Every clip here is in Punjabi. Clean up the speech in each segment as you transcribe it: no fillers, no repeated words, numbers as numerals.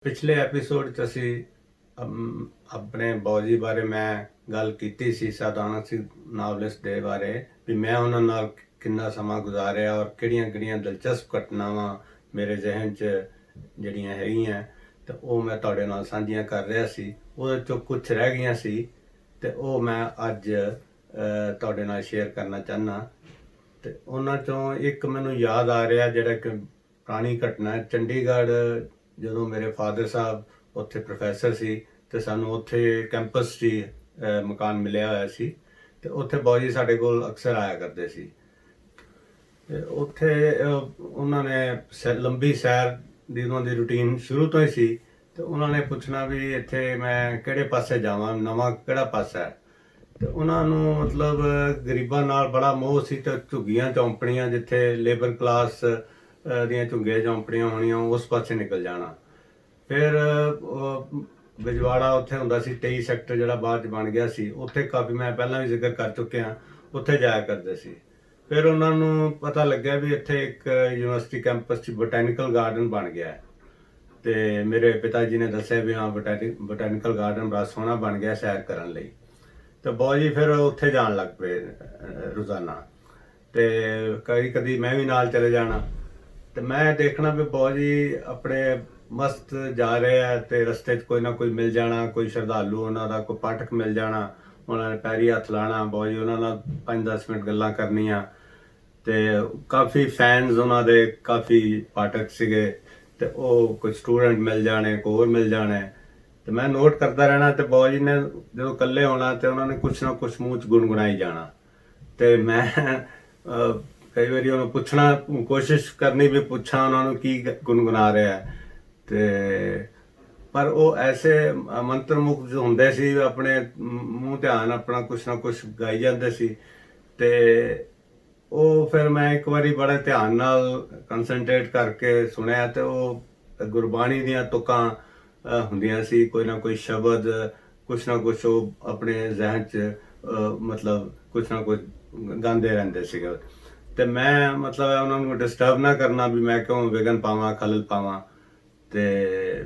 ਪਿਛਲੇ ਐਪੀਸੋਡ 'ਚ ਅਸੀਂ ਆਪਣੇ ਬੌਜੀ ਬਾਰੇ ਮੈਂ ਗੱਲ ਕੀਤੀ ਸੀ, ਸਾਧਾਰਨ ਸਿੰਘ ਨਾਵਲਿਸਟ ਦੇ ਬਾਰੇ ਵੀ ਮੈਂ ਉਹਨਾਂ ਨਾਲ ਕਿੰਨਾ ਸਮਾਂ ਗੁਜ਼ਾਰਿਆ ਔਰ ਕਿਹੜੀਆਂ-ਕਿਹੜੀਆਂ ਦਿਲਚਸਪ ਘਟਨਾਵਾਂ ਮੇਰੇ ਜ਼ਿਹਨ 'ਚ ਜਿਹੜੀਆਂ ਹੈਗੀਆਂ ਤੇ ਉਹ ਮੈਂ ਤੁਹਾਡੇ ਨਾਲ ਸਾਂਝੀਆਂ ਕਰ ਰਿਹਾ ਸੀ। ਉਹਦੇ 'ਚੋਂ ਕੁਝ ਰਹਿ ਗਈਆਂ ਸੀ ਤੇ ਉਹ ਮੈਂ ਅੱਜ ਤੁਹਾਡੇ ਨਾਲ ਸ਼ੇਅਰ ਕਰਨਾ ਚਾਹੁੰਦਾ। ਤੇ ਉਹਨਾਂ 'ਚੋਂ ਇੱਕ ਮੈਨੂੰ ਯਾਦ ਆ ਰਿਹਾ, ਜਿਹੜਾ ਕਿ ਪੁਰਾਣੀ ਘਟਨਾ ਹੈ। ਚੰਡੀਗੜ੍ਹ ਜਦੋਂ ਮੇਰੇ ਫਾਦਰ ਸਾਹਿਬ ਉੱਥੇ ਪ੍ਰੋਫੈਸਰ ਸੀ ਤੇ ਸਾਨੂੰ ਉੱਥੇ ਕੈਂਪਸ 'ਚ ਹੀ ਮਕਾਨ ਮਿਲਿਆ ਹੋਇਆ ਸੀ ਤੇ ਉੱਥੇ ਬੌਜੀ ਸਾਡੇ ਕੋਲ ਅਕਸਰ ਆਇਆ ਕਰਦੇ ਸੀ। ਤੇ ਉੱਥੇ ਉਹਨਾਂ ਨੇ ਲੰਬੀ ਸੈਰ ਦੀ ਉਹਨਾਂ ਦੀ ਰੂਟੀਨ ਸ਼ੁਰੂ ਤੋਂ ਹੀ ਸੀ ਤੇ ਉਹਨਾਂ ਨੇ ਪੁੱਛਣਾ ਵੀ ਇੱਥੇ ਮੈਂ ਕਿਹੜੇ ਪਾਸੇ ਜਾਵਾਂ, ਨਵਾਂ ਕਿਹੜਾ ਪਾਸਾ ਹੈ। ਤੇ ਉਹਨਾਂ ਨੂੰ ਮਤਲਬ ਗਰੀਬਾਂ ਨਾਲ ਬੜਾ ਮੋਹ ਸੀ ਤੇ ਝੁੱਗੀਆਂ ਚੌਂਪੜੀਆਂ, ਜਿੱਥੇ ਲੇਬਰ ਕਲਾਸ ਦੀਆਂ ਝੁੱਗੀਆਂ ਚੌਂਪੜੀਆਂ ਹੋਣੀਆਂ, ਉਸ ਪਾਸੇ ਨਿਕਲ ਜਾਣਾ। ਫਿਰ ਬਿਜਵਾੜਾ ਉੱਥੇ ਹੁੰਦਾ ਸੀ 23 ਸੈਕਟਰ, ਜਿਹੜਾ ਬਾਅਦ 'ਚ ਬਣ ਗਿਆ ਸੀ। ਉੱਥੇ ਕਾਫੀ ਮੈਂ ਪਹਿਲਾਂ ਵੀ ਜ਼ਿਕਰ ਕਰ ਚੁੱਕਿਆ, ਉੱਥੇ ਜਾਇਆ ਕਰਦੇ ਸੀ। ਫਿਰ ਉਹਨਾਂ ਨੂੰ ਪਤਾ ਲੱਗਿਆ ਵੀ ਇੱਥੇ ਇੱਕ ਯੂਨੀਵਰਸਿਟੀ ਕੈਂਪਸ 'ਚ ਬੋਟੈਨੀਕਲ ਗਾਰਡਨ ਬਣ ਗਿਆ ਹੈ ਤੇ ਮੇਰੇ ਪਿਤਾ ਜੀ ਨੇ ਦੱਸਿਆ ਵੀ ਹਾਂ ਬੋਟੈਨੀਕਲ ਗਾਰਡਨ ਬੜਾ ਸੋਹਣਾ ਬਣ ਗਿਆ ਸੈਰ ਕਰਨ ਲਈ। ਤੇ ਬੌਜੀ ਫਿਰ ਉੱਥੇ ਜਾਣ ਲੱਗ ਪਏ ਰੋਜ਼ਾਨਾ, ਤੇ ਕਦੀ ਮੈਂ ਵੀ ਨਾਲ ਚਲੇ ਜਾਣਾ ਤੇ ਮੈਂ ਦੇਖਣਾ ਵੀ ਬੌਜੀ ਆਪਣੇ ਮਸਤ ਜਾ ਰਹੇ ਆ ਤੇ ਰਸਤੇ 'ਚ ਕੋਈ ਨਾ ਕੋਈ ਮਿਲ ਜਾਣਾ, ਕੋਈ ਸ਼ਰਧਾਲੂ ਉਹਨਾਂ ਦਾ, ਕੋਈ ਪਾਠਕ ਮਿਲ ਜਾਣਾ, ਉਹਨਾਂ ਨੇ ਪੈਰੀ ਹੱਥ ਲਾਣਾ, ਬੌਜੀ ਉਹਨਾਂ ਨਾਲ 5-10 ਮਿੰਟ ਗੱਲਾਂ ਕਰਨੀਆਂ। ਤੇ ਕਾਫੀ ਫੈਨਸ ਉਹਨਾਂ ਦੇ, ਕਾਫੀ ਪਾਠਕ ਸੀਗੇ ਤੇ ਉਹ ਕੋਈ ਸਟੂਡੈਂਟ ਮਿਲ ਜਾਣੇ, ਕੋਈ ਹੋਰ ਮਿਲ ਜਾਣੇ। ਤੇ ਮੈਂ ਨੋਟ ਕਰਦਾ ਰਹਿਣਾ ਤੇ ਬੌਜੀ ਨੇ ਜਦੋਂ ਇਕੱਲੇ ਹੋਣਾ ਤੇ ਉਹਨਾਂ ਨੇ ਕੁਛ ਨਾ ਕੁਛ ਮੂੰਹ 'ਚ ਗੁਣਗੁਣਾਈ ਜਾਣਾ। ਤੇ ਮੈਂ ਕਈ ਵਾਰੀ ਉਹਨੂੰ ਪੁੱਛਣਾ, ਕੋਸ਼ਿਸ਼ ਕਰਨੀ ਵੀ ਪੁੱਛਾਂ ਉਹਨਾਂ ਨੂੰ ਕੀ ਗੁਣਗੁਣਾ ਰਿਹਾ। ਤੇ ਪਰ ਉਹ ਐਸੇ ਮੰਤਰਮੁਗਧ ਹੁੰਦੇ ਸੀ, ਆਪਣੇ ਮੂੰਹ ਧਿਆਨ ਆਪਣਾ ਕੁਛ ਨਾ ਕੁਛ ਗਾਈ ਜਾਂਦੇ ਸੀ। ਤੇ ਉਹ ਫਿਰ ਮੈਂ ਇੱਕ ਵਾਰੀ ਬੜੇ ਧਿਆਨ ਨਾਲ ਕੰਸਨਟਰੇਟ ਕਰਕੇ ਸੁਣਿਆ ਤੇ ਉਹ ਗੁਰਬਾਣੀ ਦੀਆਂ ਤੁਕਾਂ ਹੁੰਦੀਆਂ ਸੀ, ਕੋਈ ਨਾ ਕੋਈ ਸ਼ਬਦ, ਕੁਛ ਨਾ ਕੁਛ ਉਹ ਆਪਣੇ ਜ਼ਿਹਨ 'ਚ ਮਤਲਬ ਕੁਛ ਨਾ ਕੁਛ ਗਾਉਂਦੇ ਰਹਿੰਦੇ ਸੀਗੇ। ਤੇ ਮੈਂ ਮਤਲਬ ਉਹਨਾਂ ਨੂੰ ਡਿਸਟਰਬ ਨਾ ਕਰਨਾ ਵੀ ਮੈਂ ਕਿਉਂ ਵਿਘਨ ਪਾਵਾਂ, ਖਲਲ ਪਾਵਾਂ। ਤੇ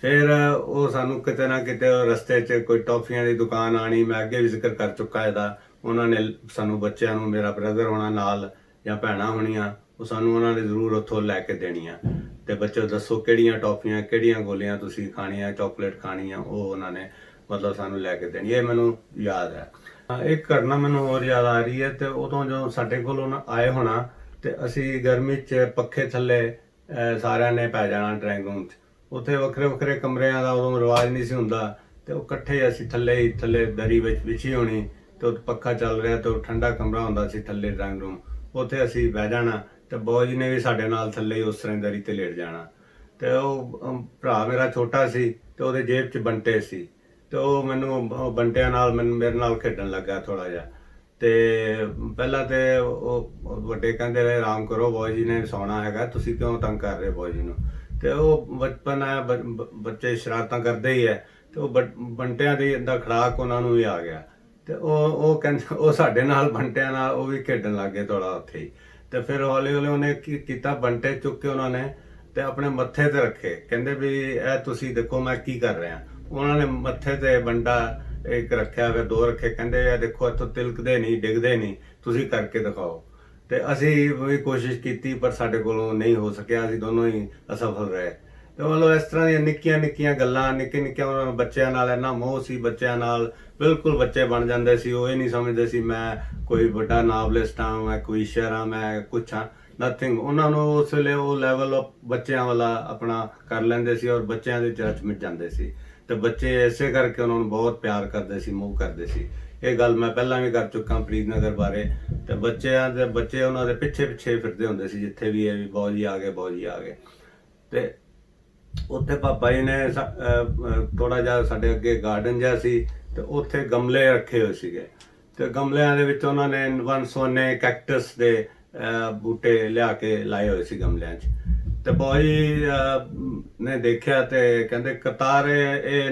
ਫਿਰ ਉਹ ਸਾਨੂੰ ਕਿਤੇ ਨਾ ਕਿਤੇ ਰਸਤੇ 'ਚ ਕੋਈ ਟੌਫੀਆਂ ਦੀ ਦੁਕਾਨ ਆਣੀ, ਮੈਂ ਅੱਗੇ ਵੀ ਜ਼ਿਕਰ ਕਰ ਚੁੱਕਾ ਇਹਦਾ। ਉਹਨਾਂ ਨੇ ਸਾਨੂੰ ਬੱਚਿਆਂ ਨੂੰ, ਮੇਰਾ ਬ੍ਰਦਰ ਹੋਣਾ ਨਾਲ ਜਾਂ ਭੈਣਾਂ ਹੋਣੀਆਂ, ਉਹ ਸਾਨੂੰ ਉਹਨਾਂ ਨੇ ਜ਼ਰੂਰ ਉੱਥੋਂ ਲੈ ਕੇ ਦੇਣੀਆਂ। ਤੇ ਬੱਚੋ ਦੱਸੋ ਕਿਹੜੀਆਂ ਟੌਫੀਆਂ, ਕਿਹੜੀਆਂ ਗੋਲੀਆਂ ਤੁਸੀਂ ਖਾਣੀਆਂ, ਚਾਕਲੇਟ ਖਾਣੀਆਂ, ਉਹ ਉਹਨਾਂ ਨੇ ਮਤਲਬ ਸਾਨੂੰ ਲੈ ਕੇ ਦੇਣੀ। ਇਹ ਮੈਨੂੰ ਯਾਦ ਹੈ। ਇੱਕ ਘਟਨਾ ਮੈਨੂੰ ਹੋਰ ਯਾਦ ਆ ਰਹੀ ਹੈ। ਤੇ ਉਦੋਂ ਜਦੋਂ ਸਾਡੇ ਕੋਲ ਉਹਨਾਂ ਆਏ ਹੋਣਾ ਤੇ ਅਸੀਂ ਗਰਮੀ 'ਚ ਪੱਖੇ ਥੱਲੇ ਸਾਰਿਆਂ ਨੇ ਪੈ ਜਾਣਾ ਡਰਾਇੰਗ ਰੂਮ 'ਚ। ਉੱਥੇ ਵੱਖਰੇ ਵੱਖਰੇ ਕਮਰਿਆਂ ਦਾ ਉਦੋਂ ਰਿਵਾਜ਼ ਨਹੀਂ ਸੀ ਹੁੰਦਾ ਤੇ ਉਹ ਇਕੱਠੇ ਅਸੀਂ ਥੱਲੇ ਦਰੀ ਵਿੱਚ ਵਿਛੀ ਹੋਣੀ ਤੇ ਪੱਖਾ ਚੱਲ ਰਿਹਾ ਤੇ ਉਹ ਠੰਡਾ ਕਮਰਾ ਹੁੰਦਾ ਸੀ ਥੱਲੇ ਡਰਾਇੰਗ ਰੂਮ, ਉੱਥੇ ਅਸੀਂ ਬਹਿ ਜਾਣਾ ਤੇ ਬੌਜੀ ਨੇ ਵੀ ਸਾਡੇ ਨਾਲ ਥੱਲੇ ਹੀ ਉਸ ਤਰ੍ਹਾਂ ਦਰੀ ਤੇ ਲੇਟ ਜਾਣਾ। ਤੇ ਉਹ ਭਰਾ ਮੇਰਾ ਛੋਟਾ ਸੀ ਤੇ ਉਹਦੇ ਜੇਬ 'ਚ ਬੰਟੇ ਸੀ ਤੇ ਉਹ ਮੈਨੂੰ ਬੰਟਿਆਂ ਨਾਲ ਮੇਰੇ ਨਾਲ ਖੇਡਣ ਲੱਗਾ ਥੋੜਾ ਜਿਹਾ। ਤੇ ਪਹਿਲਾਂ ਤੇ ਉਹ ਵੱਡੇ ਕਹਿੰਦੇ ਰਹੇ ਆਰਾਮ ਕਰੋ, ਬੌਜੀ ਨੇ ਸੌਣਾ ਹੈਗਾ, ਤੁਸੀਂ ਕਿਉਂ ਤੰਗ ਕਰ ਰਹੇ ਬੌਜੀ ਨੂੰ। ਤੇ ਉਹ ਬਚਪਨ ਹੈ, ਬੱਚੇ ਸ਼ਰਾਰਤਾਂ ਕਰਦੇ ਹੀ ਹੈ। ਤੇ ਉਹ ਬੰਟਿਆਂ ਦੀ ਦਾ ਖੜਾਕ ਉਹਨਾਂ ਨੂੰ ਵੀ ਆ ਗਿਆ ਤੇ ਉਹ ਕਹਿੰਦੇ ਉਹ ਸਾਡੇ ਨਾਲ ਬੰਟਿਆਂ ਨਾਲ ਉਹ ਵੀ ਖੇਡਣ ਲੱਗ ਗਏ ਥੋੜਾ ਉੱਥੇ ਹੀ। ਤੇ ਫਿਰ ਹੌਲੀ ਹੌਲੀ ਉਹਨੇ ਕੀ ਕੀਤਾ, ਬੰਟੇ ਚੁੱਕ ਕੇ ਉਹਨਾਂ ਨੇ ਤੇ ਆਪਣੇ ਮੱਥੇ ਤੇ ਰੱਖੇ। ਕਹਿੰਦੇ ਵੀ ਇਹ ਤੁਸੀਂ ਦੇਖੋ ਮੈਂ ਕੀ ਕਰ ਰਿਹਾ। ਉਹਨਾਂ ਨੇ ਮੱਥੇ ਤੇ ਬੰਡਾ ਇੱਕ ਰੱਖਿਆ, ਫਿਰ ਦੋ ਰੱਖੇ। ਕਹਿੰਦੇ ਇਹ ਦੇਖੋ ਇੱਥੋਂ ਤਿਲਕਦੇ ਨਹੀਂ, ਡਿੱਗਦੇ ਨਹੀਂ, ਤੁਸੀਂ ਕਰਕੇ ਦਿਖਾਓ। ਤੇ ਅਸੀਂ ਵੀ ਕੋਸ਼ਿਸ਼ ਕੀਤੀ ਪਰ ਸਾਡੇ ਕੋਲੋਂ ਨਹੀਂ ਹੋ ਸਕਿਆ, ਅਸੀਂ ਦੋਨੋਂ ਹੀ ਅਸਫਲ ਰਹੇ। ਤੇ ਮਤਲਬ ਇਸ ਤਰ੍ਹਾਂ ਦੀਆਂ ਨਿੱਕੀਆਂ ਨਿੱਕੀਆਂ ਗੱਲਾਂ, ਨਿੱਕੇ ਨਿੱਕੇ ਉਹਨਾਂ ਨੂੰ ਬੱਚਿਆਂ ਨਾਲ ਇੰਨਾ ਮੋਹ ਸੀ, ਬੱਚਿਆਂ ਨਾਲ ਬਿਲਕੁਲ ਬੱਚੇ ਬਣ ਜਾਂਦੇ ਸੀ। ਉਹ ਇਹ ਨਹੀਂ ਸਮਝਦੇ ਸੀ ਮੈਂ ਕੋਈ ਵੱਡਾ ਨਾਵਲਿਸਟ ਹਾਂ, ਮੈਂ ਕੋਈ ਸ਼ਾਇਰ ਹਾਂ, ਮੈਂ ਕੁਛ ਹਾਂ, ਨਥਿੰਗ। ਉਹਨਾਂ ਨੂੰ ਉਸ ਵੇਲੇ ਉਹ ਲੈਵਲ ਬੱਚਿਆਂ ਵਾਲਾ ਆਪਣਾ ਕਰ ਲੈਂਦੇ ਸੀ ਔਰ ਬੱਚਿਆਂ ਦੇ ਚ ਮਿਟ ਜਾਂਦੇ ਸੀ। ਤੇ ਬੱਚੇ ਇਸੇ ਕਰਕੇ ਉਹਨਾਂ ਨੂੰ ਬਹੁਤ ਪਿਆਰ ਕਰਦੇ ਸੀ, ਮੋਹ ਕਰਦੇ ਸੀ। ਇਹ ਗੱਲ ਮੈਂ ਪਹਿਲਾਂ ਵੀ ਕਰ ਚੁੱਕਾ ਫਰੀਦਨਗਰ ਬਾਰੇ। ਤੇ ਬੱਚੇ ਉਹਨਾਂ ਦੇ ਪਿੱਛੇ ਪਿੱਛੇ ਫਿਰਦੇ ਹੁੰਦੇ ਸੀ, ਜਿੱਥੇ ਵੀ ਇਹ ਵੀ ਬੌਜੀ ਆ ਗਏ, ਬੌਜੀ ਆ ਗਏ। ਤੇ ਉੱਥੇ ਪਾਪਾ ਜੀ ਨੇ ਥੋੜਾ ਜਿਹਾ ਸਾਡੇ ਅੱਗੇ ਗਾਰਡਨ ਜਿਹਾ ਸੀ ਤੇ ਉੱਥੇ ਗਮਲੇ ਰੱਖੇ ਹੋਏ ਸੀਗੇ। ਤੇ ਗਮਲਿਆਂ ਦੇ ਵਿੱਚ ਉਹਨਾਂ ਨੇ ਵਨ ਸਵੰਨੇ ਕੈਕਟਸ ਦੇ ਬੂਟੇ ਲਿਆ ਕੇ ਲਾਏ ਹੋਏ ਸੀ ਗਮਲਿਆਂ 'ਚ। ਤੇ ਬੌਜੀ ਨੇ ਦੇਖਿਆ ਤੇ ਕਹਿੰਦੇ ਕਤਾਰ ਇਹ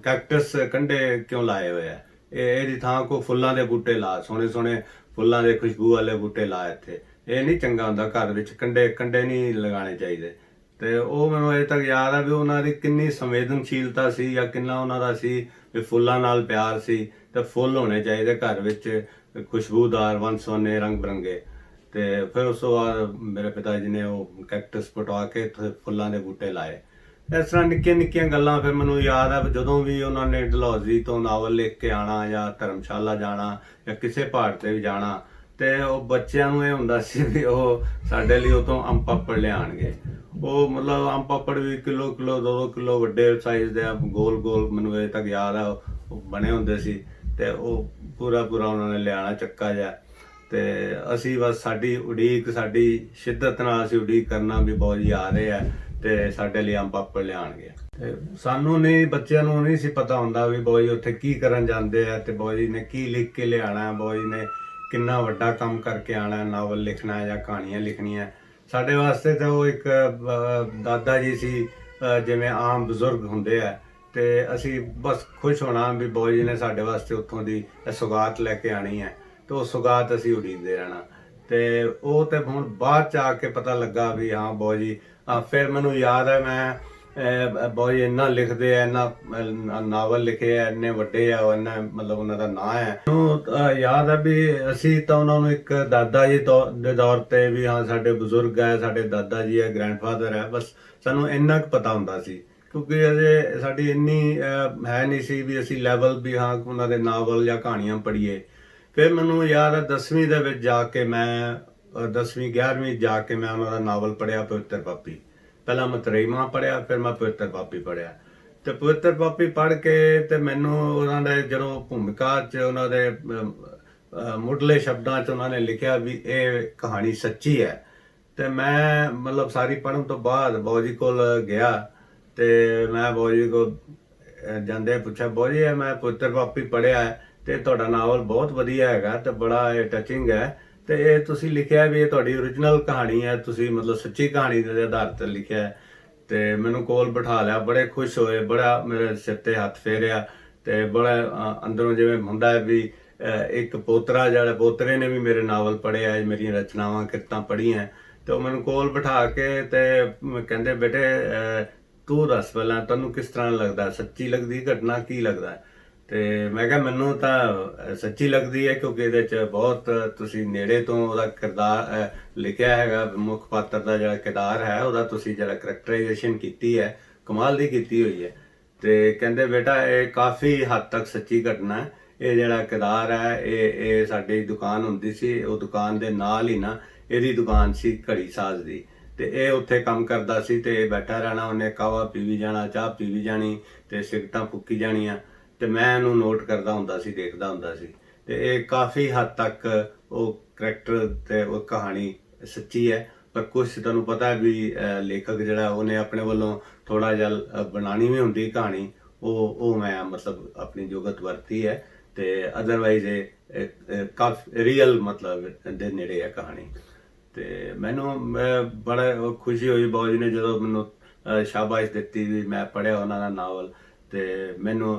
ਕੈਕਟਸ ਕੰਢੇ ਕਿਉਂ ਲਾਏ ਹੋਏ ਆ, ਇਹਦੀ ਥਾਂ ਕੋ ਫੁੱਲਾਂ ਦੇ ਬੂਟੇ ਲਾ, ਸੋਹਣੇ ਸੋਹਣੇ ਫੁੱਲਾਂ ਦੇ ਖੁਸ਼ਬੂ ਵਾਲੇ ਬੂਟੇ ਲਾ ਇੱਥੇ। ਇਹ ਨਹੀਂ ਚੰਗਾ ਹੁੰਦਾ, ਘਰ ਵਿੱਚ ਕੰਢੇ ਨਹੀਂ ਲਗਾਉਣੇ ਚਾਹੀਦੇ। ਤੇ ਉਹ ਮੈਨੂੰ ਅਜੇ ਤੱਕ ਯਾਦ ਆ ਵੀ ਉਹਨਾਂ ਦੀ ਕਿੰਨੀ ਸੰਵੇਦਨਸ਼ੀਲਤਾ ਸੀ ਜਾਂ ਕਿੰਨਾ ਉਹਨਾਂ ਦਾ ਸੀ ਵੀ ਫੁੱਲਾਂ ਨਾਲ ਪਿਆਰ ਸੀ। ਤੇ ਫੁੱਲ ਹੋਣੇ ਚਾਹੀਦੇ ਘਰ ਵਿੱਚ, ਖੁਸ਼ਬੂਦਾਰ, ਵੰਨ ਸੁਵੰਨੇ, ਰੰਗ ਬਿਰੰਗੇ। ਤੇ ਫਿਰ ਉਸ ਤੋਂ ਬਾਅਦ ਮੇਰੇ ਪਿਤਾ ਜੀ ਨੇ ਉਹ ਕੈਕਟਸ ਪਟਵਾ ਕੇ ਉੱਥੇ ਫੁੱਲਾਂ ਦੇ ਬੂਟੇ ਲਾਏ। ਇਸ ਤਰ੍ਹਾਂ ਨਿੱਕੀਆਂ ਨਿੱਕੀਆਂ ਗੱਲਾਂ ਫਿਰ ਮੈਨੂੰ ਯਾਦ ਆ ਜਦੋਂ ਵੀ ਉਹਨਾਂ ਨੇ ਡਲਹੌਜ਼ੀ ਤੋਂ ਨਾਵਲ ਲਿਖ ਕੇ ਆਉਣਾ ਜਾਂ ਧਰਮਸ਼ਾਲਾ ਜਾਣਾ ਜਾਂ ਕਿਸੇ ਪਹਾੜ ਤੇ ਵੀ ਜਾਣਾ, ਤੇ ਉਹ ਬੱਚਿਆਂ ਨੂੰ ਇਹ ਹੁੰਦਾ ਸੀ ਵੀ ਉਹ ਸਾਡੇ ਲਈ ਉਤੋਂ ਅੰਬ ਪਾਪੜ ਲਿਆਉਣਗੇ। ਉਹ ਮਤਲਬ ਅੰਬ ਪਾਪੜ ਵੀ ਕਿਲੋ ਕਿਲੋ 2-2 ਕਿਲੋ ਵੱਡੇ ਸਾਈਜ਼ ਦੇ ਗੋਲ ਗੋਲ, ਮੈਨੂੰ ਅਜੇ ਤੱਕ ਯਾਦ ਆ ਉਹ ਬਣੇ ਹੁੰਦੇ ਸੀ। ਤੇ ਉਹ ਪੂਰਾ ਪੂਰਾ ਉਹਨਾਂ ਨੇ ਲਿਆਉਣਾ ਚੱਕਾ ਜਿਹਾ। ਤੇ ਅਸੀਂ ਬਸ ਸਾਡੀ ਉਡੀਕ, ਸਾਡੀ ਸ਼ਿੱਦਤ ਨਾਲ ਅਸੀਂ ਉਡੀਕ ਕਰਨਾ ਵੀ ਬਾਊ ਜੀ ਆ ਰਹੇ ਆ ਤੇ ਸਾਡੇ ਲਈ ਅੰਬ ਪਾਪੜ ਲਿਆਉਣਗੇ। ਤੇ ਸਾਨੂੰ ਨਹੀਂ, ਬੱਚਿਆਂ ਨੂੰ ਨਹੀਂ ਸੀ ਪਤਾ ਹੁੰਦਾ ਵੀ ਬਾਊ ਜੀ ਉੱਥੇ ਕੀ ਕਰਨ ਜਾਂਦੇ ਆ ਤੇ ਬਾਊ ਜੀ ਨੇ ਕੀ ਲਿਖ ਕੇ ਲਿਆਉਣਾ, ਬਾਊ ਜੀ ਨੇ ਕਿੰਨਾ ਵੱਡਾ ਕੰਮ ਕਰਕੇ ਆਉਣਾ, ਨਾਵਲ ਲਿਖਣਾ ਜਾਂ ਕਹਾਣੀਆਂ ਲਿਖਣੀਆਂ। ਸਾਡੇ ਵਾਸਤੇ ਤਾਂ ਉਹ ਇੱਕ ਦਾਦਾ ਜੀ ਸੀ, ਜਿਵੇਂ ਆਮ ਬਜ਼ੁਰਗ ਹੁੰਦੇ ਆ। ਤੇ ਅਸੀਂ ਬਸ ਖੁਸ਼ ਹੋਣਾ ਵੀ ਬਾਊ ਜੀ ਨੇ ਸਾਡੇ ਵਾਸਤੇ ਉੱਥੋਂ ਦੀ ਸੌਗਾਤ ਲੈ ਕੇ ਆਉਣੀ ਹੈ, ਤੇ ਉਹ ਸੌਗਾਤ ਅਸੀਂ ਉਡੀਕਦੇ ਰਹਿਣਾ। ਤੇ ਉਹ ਤੇ ਹੁਣ ਬਾਅਦ ਚ ਆ ਕੇ ਪਤਾ ਲੱਗਾ ਵੀ ਹਾਂ ਬਾਊ ਜੀ, ਫਿਰ ਮੈਨੂੰ ਯਾਦ ਹੈ ਬਾਊ ਜੀ ਇੰਨਾ ਲਿਖਦੇ ਆ, ਇੰਨਾ ਨਾਵਲ ਲਿਖੇ ਆ, ਇੰਨੇ ਵੱਡੇ ਆ, ਇੰਨਾ ਮਤਲਬ ਉਹਨਾਂ ਦਾ ਨਾਂ ਹੈ। ਮੈਨੂੰ ਯਾਦ ਹੈ ਵੀ ਅਸੀਂ ਤਾਂ ਉਹਨਾਂ ਨੂੰ ਇੱਕ ਦਾਦਾ ਜੀ ਦੇ ਦੌਰ ਤੇ ਵੀ ਹਾਂ ਸਾਡੇ ਬਜ਼ੁਰਗ ਹੈ, ਸਾਡੇ ਦਾਦਾ ਜੀ ਹੈ, ਗ੍ਰੈਂਡਫਾਦਰ ਹੈ, ਬਸ ਸਾਨੂੰ ਇੰਨਾ ਕੁ ਪਤਾ ਹੁੰਦਾ ਸੀ। ਕਿਉਂਕਿ ਅਜੇ ਸਾਡੀ ਇੰਨੀ ਹੈ ਨਹੀਂ ਸੀ ਵੀ ਅਸੀਂ ਲੈਵਲ ਵੀ ਹਾਂ ਉਹਨਾਂ ਦੇ ਨਾਵਲ ਜਾਂ ਕਹਾਣੀਆਂ ਪੜ੍ਹੀਏ। ਫਿਰ ਮੈਨੂੰ ਯਾਦ ਹੈ 10ਵੀਂ ਦੇ ਵਿੱਚ ਜਾ ਕੇ ਮੈਂ 10ਵੀਂ 11ਵੀਂ ਜਾ ਕੇ ਮੈਂ ਉਹਨਾਂ ਦਾ ਨਾਵਲ ਪੜ੍ਹਿਆ, ਪਵਿੱਤਰ ਪਾਪੀ। ਪਹਿਲਾਂ ਮੈਂ ਤਰੇਈਵਾਂ ਪੜ੍ਹਿਆ, ਫਿਰ ਮੈਂ ਪਵਿੱਤਰ ਪਾਪੀ ਪੜ੍ਹਿਆ। ਤੇ ਪਵਿੱਤਰ ਪਾਪੀ ਪੜ੍ਹ ਕੇ ਤੇ ਮੈਨੂੰ ਉਹਨਾਂ ਦੇ ਜਦੋਂ ਭੂਮਿਕਾ 'ਚ ਉਹਨਾਂ ਦੇ ਮੁੱਢਲੇ ਸ਼ਬਦਾਂ 'ਚ ਉਹਨਾਂ ਨੇ ਲਿਖਿਆ ਵੀ ਇਹ ਕਹਾਣੀ ਸੱਚੀ ਹੈ। ਤੇ ਮੈਂ ਮਤਲਬ ਸਾਰੀ ਪੜ੍ਹਨ ਤੋਂ ਬਾਅਦ ਬਾਊ ਜੀ ਕੋਲ ਗਿਆ ਤੇ ਮੈਂ ਬਾਊ ਜੀ ਕੋਲ ਜਾਂਦੇ ਪੁੱਛਿਆ, ਬਾਊ ਜੀ ਮੈਂ ਪਵਿੱਤਰ ਪਾਪੀ ਪੜ੍ਹਿਆ ਹੈ ਤੇ ਤੁਹਾਡਾ ਨਾਵਲ ਬਹੁਤ ਵਧੀਆ ਹੈਗਾ ਤੇ ਬੜਾ ਇਹ ਟੱਚਿੰਗ ਹੈ, ਤੇ ਇਹ ਤੁਸੀਂ ਲਿਖਿਆ ਵੀ ਇਹ ਤੁਹਾਡੀ ਓਰੀਜਨਲ ਕਹਾਣੀ ਹੈ, ਤੁਸੀਂ ਮਤਲਬ ਸੱਚੀ ਕਹਾਣੀ ਦੇ ਆਧਾਰ ਤੇ ਲਿਖਿਆ ਹੈ। ਤੇ ਮੈਨੂੰ ਕੋਲ ਬਿਠਾ ਲਿਆ, ਬੜੇ ਖੁਸ਼ ਹੋਏ, ਬੜਾ ਮੇਰੇ ਸਿਰ ਤੇ ਹੱਥ ਫੇਰਿਆ ਤੇ ਬੜਾ ਅੰਦਰੋਂ ਜਿਵੇਂ ਹੁੰਦਾ ਹੈ ਵੀ ਇੱਕ ਪੋਤਰਾ, ਜਿਹੜਾ ਪੋਤਰੇ ਨੇ ਵੀ ਮੇਰੇ ਨਾਵਲ ਪੜ੍ਹਿਆ, ਮੇਰੀਆਂ ਰਚਨਾਵਾਂ ਕਿਰਤਾਂ ਪੜ੍ਹੀਆਂ। ਤੇ ਉਹ ਮੈਨੂੰ ਕੋਲ ਬਿਠਾ ਕੇ ਤੇ ਕਹਿੰਦੇ ਬੇਟੇ ਤੂੰ ਦੱਸ ਪਹਿਲਾਂ ਤੈਨੂੰ ਕਿਸ ਤਰ੍ਹਾਂ ਲੱਗਦਾ, ਸੱਚੀ ਲੱਗਦੀ ਘਟਨਾ, ਕੀ ਲੱਗਦਾ? ਤੇ ਮੈਂ ਕਿਹਾ ਮੈਨੂੰ ਤਾਂ ਸੱਚੀ ਲੱਗਦੀ ਹੈ, ਕਿਉਂਕਿ ਇਹਦੇ 'ਚ ਬਹੁਤ ਤੁਸੀਂ ਨੇੜੇ ਤੋਂ ਉਹਦਾ ਕਿਰਦਾਰ ਲਿਖਿਆ ਹੈਗਾ, ਮੁੱਖ ਪਾਤਰ ਦਾ ਜਿਹੜਾ ਕਿਰਦਾਰ ਹੈ ਉਹਦਾ ਤੁਸੀਂ ਜਿਹੜਾ ਕਰੈਕਟਰਾਈਜੇਸ਼ਨ ਕੀਤੀ ਹੈ ਕਮਾਲ ਦੀ ਕੀਤੀ ਹੋਈ ਹੈ। ਤੇ ਕਹਿੰਦੇ ਬੇਟਾ ਇਹ ਕਾਫੀ ਹੱਦ ਤੱਕ ਸੱਚੀ ਘਟਨਾ ਹੈ। ਇਹ ਜਿਹੜਾ ਕਿਰਦਾਰ ਹੈ ਇਹ ਸਾਡੀ ਦੁਕਾਨ ਹੁੰਦੀ ਸੀ, ਉਹ ਦੁਕਾਨ ਦੇ ਨਾਲ ਹੀ ਨਾ ਇਹਦੀ ਦੁਕਾਨ ਸੀ ਘੜੀ ਸਾਜ਼ ਦੀ, ਤੇ ਇਹ ਉੱਥੇ ਕੰਮ ਕਰਦਾ ਸੀ ਤੇ ਇਹ ਬੈਠਾ ਰਹਿਣਾ, ਉਹਨੇ ਕਾਹਵਾ ਪੀ ਵੀ ਜਾਣਾ, ਚਾਹ ਪੀ ਵੀ ਜਾਣੀ ਤੇ ਸਿਗਰਟਾਂ ਫੂਕੀ ਜਾਣੀਆਂ। ਤੇ ਮੈਂ ਇਹਨੂੰ ਨੋਟ ਕਰਦਾ ਹੁੰਦਾ ਸੀ, ਦੇਖਦਾ ਹੁੰਦਾ ਸੀ। ਤੇ ਇਹ ਕਾਫੀ ਹੱਦ ਤੱਕ ਉਹ ਕਰੈਕਟਰ ਤੇ ਉਹ ਕਹਾਣੀ ਸੱਚੀ ਹੈ। ਪਰ ਕੁਝ ਤੁਹਾਨੂੰ ਪਤਾ ਵੀ ਲੇਖਕ ਜਿਹੜਾ ਉਹਨੇ ਆਪਣੇ ਵੱਲੋਂ ਥੋੜਾ ਜਿਹਾ ਬਣਾਣੀ ਵੀ ਹੁੰਦੀ ਕਹਾਣੀ, ਉਹ ਮੈਂ ਮਤਲਬ ਆਪਣੀ ਜੁਗਤ ਵਰਤੀ ਹੈ। ਤੇ ਅਦਰਵਾਈਜ਼ ਇਹ ਕਾਫੀ ਰੀਅਲ ਮਤਲਬ ਦੇ ਨੇੜੇ ਹੈ ਕਹਾਣੀ। ਤੇ ਮੈਨੂੰ ਬੜਾ ਖੁਸ਼ੀ ਹੋਈ ਬਾਊ ਜੀ ਨੇ ਜਦੋਂ ਮੈਨੂੰ ਸ਼ਾਬਾਸ਼ ਦਿੱਤੀ ਵੀ ਮੈਂ ਪੜ੍ਹਿਆ ਉਹਨਾਂ ਦਾ ਨਾਵਲ। ਤੇ ਮੈਨੂੰ